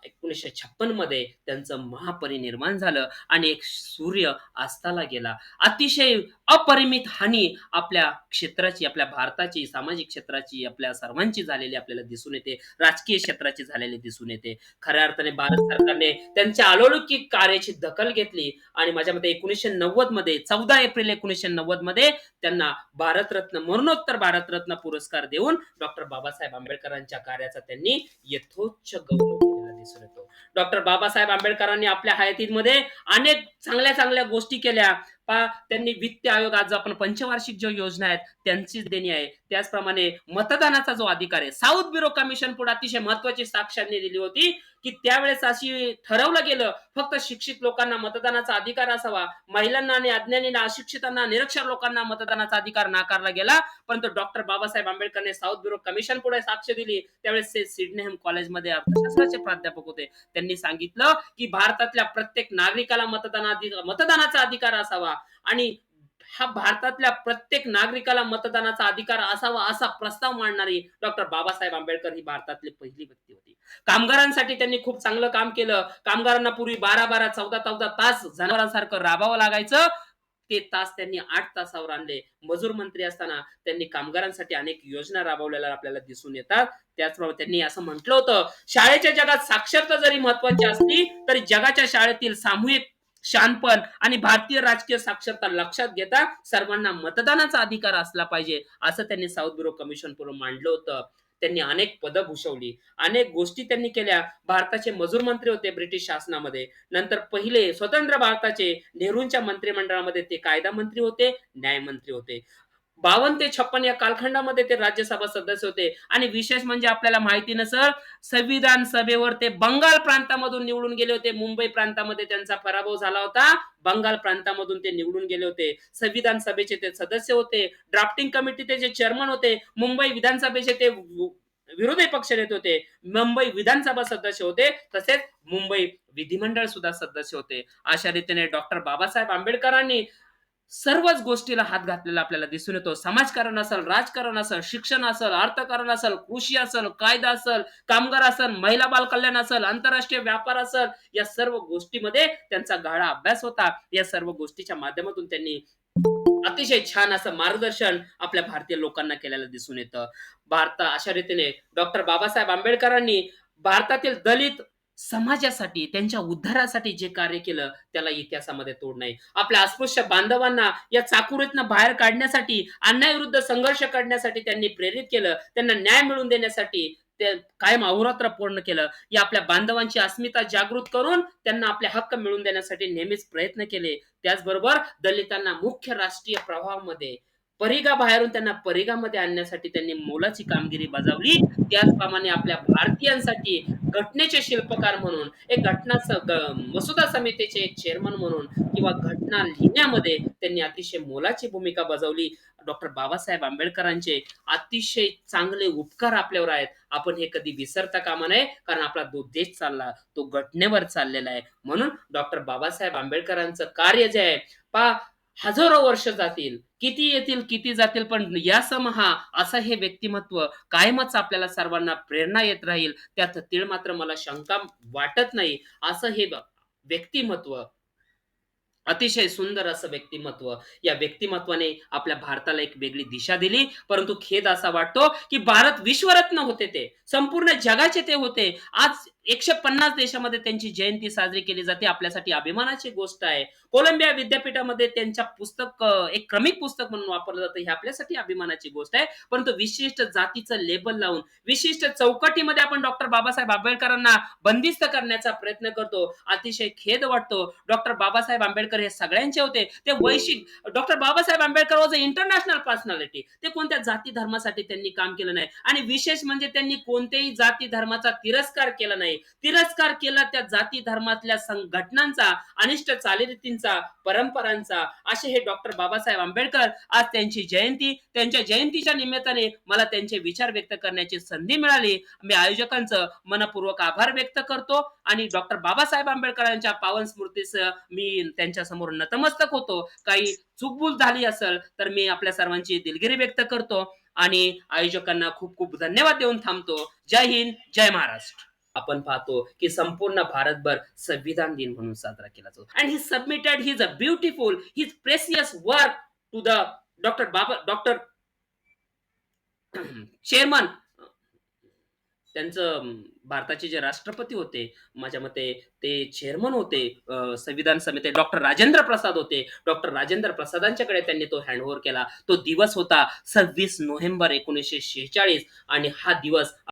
1956 मध्ये त्यांचं महापरिनिर्वाण झालं आणि एक सूर्य अस्ताला गेला. अतिशय अपरिमित हानी आपल्या क्षेत्राची, आपल्या भारताची, सामाजिक क्षेत्राची, आपल्या सर्वांची झालेली आपल्याला दिसून येते. राजकीय क्षेत्राची झालेली दिसून येते. खऱ्या अर्थाने भारत सरकारने त्यांच्या अलौकिक कार्याची दखल घेतली आणि माझ्या मते 1990 मध्ये 14 एप्रिल 1990 मध्ये त्यांना भारतरत्न, मरणोत्तर भारतरत्न पुरस्कार देऊन डॉक्टर बाबासाहेब आंबेडकरांच्या कार्याचा त्यांनी यथोच्च गौरव केलेला दिसून येतो. डॉक्टर बाबासाहेब आंबेडकरांनी आपल्या हयातीमध्ये अनेक चांगल्या चांगल्या गोष्टी केल्या. त्यांनी वित्त आयोग, आज आपण पंचवार्षिक जो योजना आहेत त्यांचीच देणी आहे. त्याचप्रमाणे मतदानाचा जो अधिकार आहे, साऊथ ब्युरो कमिशन पुढे अतिशय महत्वाची साक्ष त्यांनी दिली होती की की त्यावेळेस अशी ठरवलं गेलं फक्त शिक्षित लोकांना मतदानाचा अधिकार असावा, महिलांना आणि अज्ञानी अशिक्षितांना निरक्षर लोकांना मतदानाचा अधिकार नाकारला गेला. परंतु डॉक्टर बाबासाहेब आंबेडकरने साऊथ ब्युरो कमिशन पुढे साक्ष दिली. त्यावेळेस ते सिडनेहम कॉलेजमध्ये अर्थशास्त्राचे प्राध्यापक होते. त्यांनी सांगितलं की भारतातल्या प्रत्येक नागरिकाला मतदानाचा अधिकार असावा आणि हा भारतातल्या प्रत्येक नागरिकाला मतदानाचा अधिकार असावा असा प्रस्ताव मांडणारी डॉक्टर बाबासाहेब आंबेडकर ही भारतातली पहिली व्यक्ती होती. कामगारांसाठी त्यांनी खूप चांगलं काम केलं. कामगारांना पूर्वी 12-12, 14-14 तास जनावरांसारखं राबावं लागायचं. ते तास त्यांनी 8 तासावर आणले. मजूर मंत्री असताना त्यांनी कामगारांसाठी अनेक योजना राबवलेल्या आपल्याला दिसून येतात. त्याचप्रमाणे त्यांनी असं म्हटलं होतं, शाळेच्या जगात साक्षरता जरी महत्वाची असली तरी जगाच्या शाळेतील सामूहिक शहाणपण आणि भारतीय राजकीय साक्षरता लक्षात घेता सर्वांना मतदानाचा अधिकार असला पाहिजे, असं त्यांनी साऊथ ब्युरो कमिशन पुढे मांडलं होतं. त्यांनी अनेक पदं भूषवली, अनेक गोष्टी त्यांनी केल्या. भारताचे मजूर मंत्री होते ब्रिटिश शासनामध्ये. नंतर पहिले स्वतंत्र भारताचे नेहरूंच्या मंत्रिमंडळामध्ये ते कायदा मंत्री होते, न्यायमंत्री होते. 52 ते 56 या कालखंडामध्ये ते राज्यसभा सदस्य होते आणि विशेष म्हणजे आपल्याला माहिती नसेल, संविधान सभेवर ते बंगाल प्रांतामधून निवडून गेले होते. मुंबई प्रांतामध्ये त्यांचा पराभव झाला होता. बंगाल प्रांतामधून ते निवडून गेले होते. संविधान सभेचे ते सदस्य होते. ड्राफ्टिंग कमिटीचे जे चेअरमन होते. मुंबई विधानसभेचे ते विरोधी पक्ष नेते होते. मुंबई विधानसभा सदस्य होते. तसेच मुंबई विधिमंडळ सुद्धा सदस्य होते. अशा रीतीने डॉक्टर बाबासाहेब आंबेडकरांनी सर्वच गोष्टीला हात घातलेला आपल्याला दिसून येतो. समाजकारण असेल, राजकारण असेल, शिक्षण असेल, अर्थकारण असेल, कृषी असेल, कायदा असेल, कामगार असेल, महिला बाल कल्याण असेल, आंतरराष्ट्रीय व्यापार असेल, या सर्व गोष्टीमध्ये त्यांचा गाढा अभ्यास होता. या सर्व गोष्टीच्या माध्यमातून त्यांनी अतिशय छान असं मार्गदर्शन आपल्या भारतीय लोकांना केलेलं दिसून येतं. अशा रीतीने डॉक्टर बाबासाहेब आंबेडकरांनी भारतातील दलित समाजासाठी, त्यांच्या उद्धारासाठी जे कार्य केलं त्याला इतिहासामध्ये तोड नाही. आपल्या अस्पृश्य बांधवांना या चाकुरीतनं बाहेर काढण्यासाठी, अन्यायाविरुद्ध संघर्ष करण्यासाठी त्यांनी प्रेरित केलं. त्यांना न्याय मिळवून देण्यासाठी ते कायम अहोरात्र पूर्ण केलं. या आपल्या बांधवांची अस्मिता जागृत करून त्यांना आपले हक्क मिळवून देण्यासाठी नेहमीच प्रयत्न केले. त्याचबरोबर दलितांना मुख्य राष्ट्रीय प्रवाहामध्ये बाहेरून त्यांना परिघामध्ये आणण्यासाठी त्यांनी मोलाची कामगिरी बजावली. त्याचप्रमाणे आपल्या भारतीयांसाठी घटनेचे शिल्पकार म्हणून, एक मसुदा समितीचे एक चेअरमन म्हणून किंवा घटना लिहिण्यामध्ये त्यांनी अतिशय मोलाची भूमिका बजावली. डॉक्टर बाबासाहेब आंबेडकरांचे अतिशय चांगले उपकार आपल्यावर आहेत. आपण हे कधी विसरता कामा नये, कारण आपला जो देश चालला तो घटनेवर चाललेला आहे. म्हणून डॉक्टर बाबासाहेब आंबेडकरांचं कार्य जे आहे, पहा, हजारो वर्ष जातील, किती येतील, किती जातील, पण यासमहा असं हे व्यक्तिमत्व कायमच आपल्याला सर्वांना प्रेरणा येत राहील. त्यात तीळ मात्र मला शंका वाटत नाही. असं हे व्यक्तिमत्व, अतिशय सुंदर असं व्यक्तिमत्व, या व्यक्तिमत्वाने आपल्या भारताला एक वेगळी दिशा दिली. परंतु खेद असा वाटतो, की भारत विश्वरत्न होते ते. संपूर्ण जगाचे ते होते. आज 150 देशामध्ये त्यांची जयंती साजरी केली जाते. आपल्यासाठी अभिमानाची गोष्ट आहे. कोलंबिया विद्यापीठामध्ये त्यांच्या एक क्रमिक पुस्तक म्हणून वापरलं जातं. ही आपल्यासाठी अभिमानाची गोष्ट आहे. परंतु विशिष्ट जातीचं लेबल लावून, विशिष्ट चौकटीमध्ये आपण डॉक्टर बाबासाहेब आंबेडकरांना बंदिस्त करण्याचा प्रयत्न करतो. अतिशय खेद वाटतो. डॉक्टर बाबासाहेब आंबेडकर हे सगळ्यांचे होते. ते doctor Babasaheb Ambedkar was a international personality. ते कोणत्या जाती धर्मासाठी त्यांनी काम केलं नाही आणि विशेष म्हणजे त्यांनी कोणत्याही जाती धर्माचा तिरस्कार केला नाही. तिरस्कार केला त्या जाती धर्मातल्या संघटनांचा, अनिष्ट चालीरीतींचा, परंपरांचा. असे हे डॉक्टर बाबासाहेब आंबेडकर. आज त्यांची जयंती, त्यांच्या जयंतीच्या निमित्ताने मला त्यांचे विचार व्यक्त करण्याची संधी मिळाली. मी आयोजकांचं मनपूर्वक आभार व्यक्त करतो आणि डॉक्टर बाबासाहेब आंबेडकरांच्या पावन स्मृतीस मी त्यांच्या समोर नतमस्तक होतो. काही चूकभूल झाली असेल तर मी आपल्या सर्वांची दिलगिरी व्यक्त करतो आणि आयोजकांना खूप खूप धन्यवाद देऊन थांबतो. जय हिंद, जय महाराष्ट्र. आपण पाहतो की संपूर्ण भारतभर संविधान दिन म्हणून साजरा केला जातो. And he submitted his a beautiful, his precious work to the doctor chairman. त्यांचं भारताचे जे राष्ट्रपती होते, माझ्या मते ते चेअरमन होते संविधान समिती, डॉक्टर राजेंद्र प्रसाद होते. डॉक्टर राजेंद्र प्रसादांच्याकडे त्यांनी तो हँडओव्हर केला. तो दिवस होता 26 नोव्हेंबर 1946 आणि हा दिवस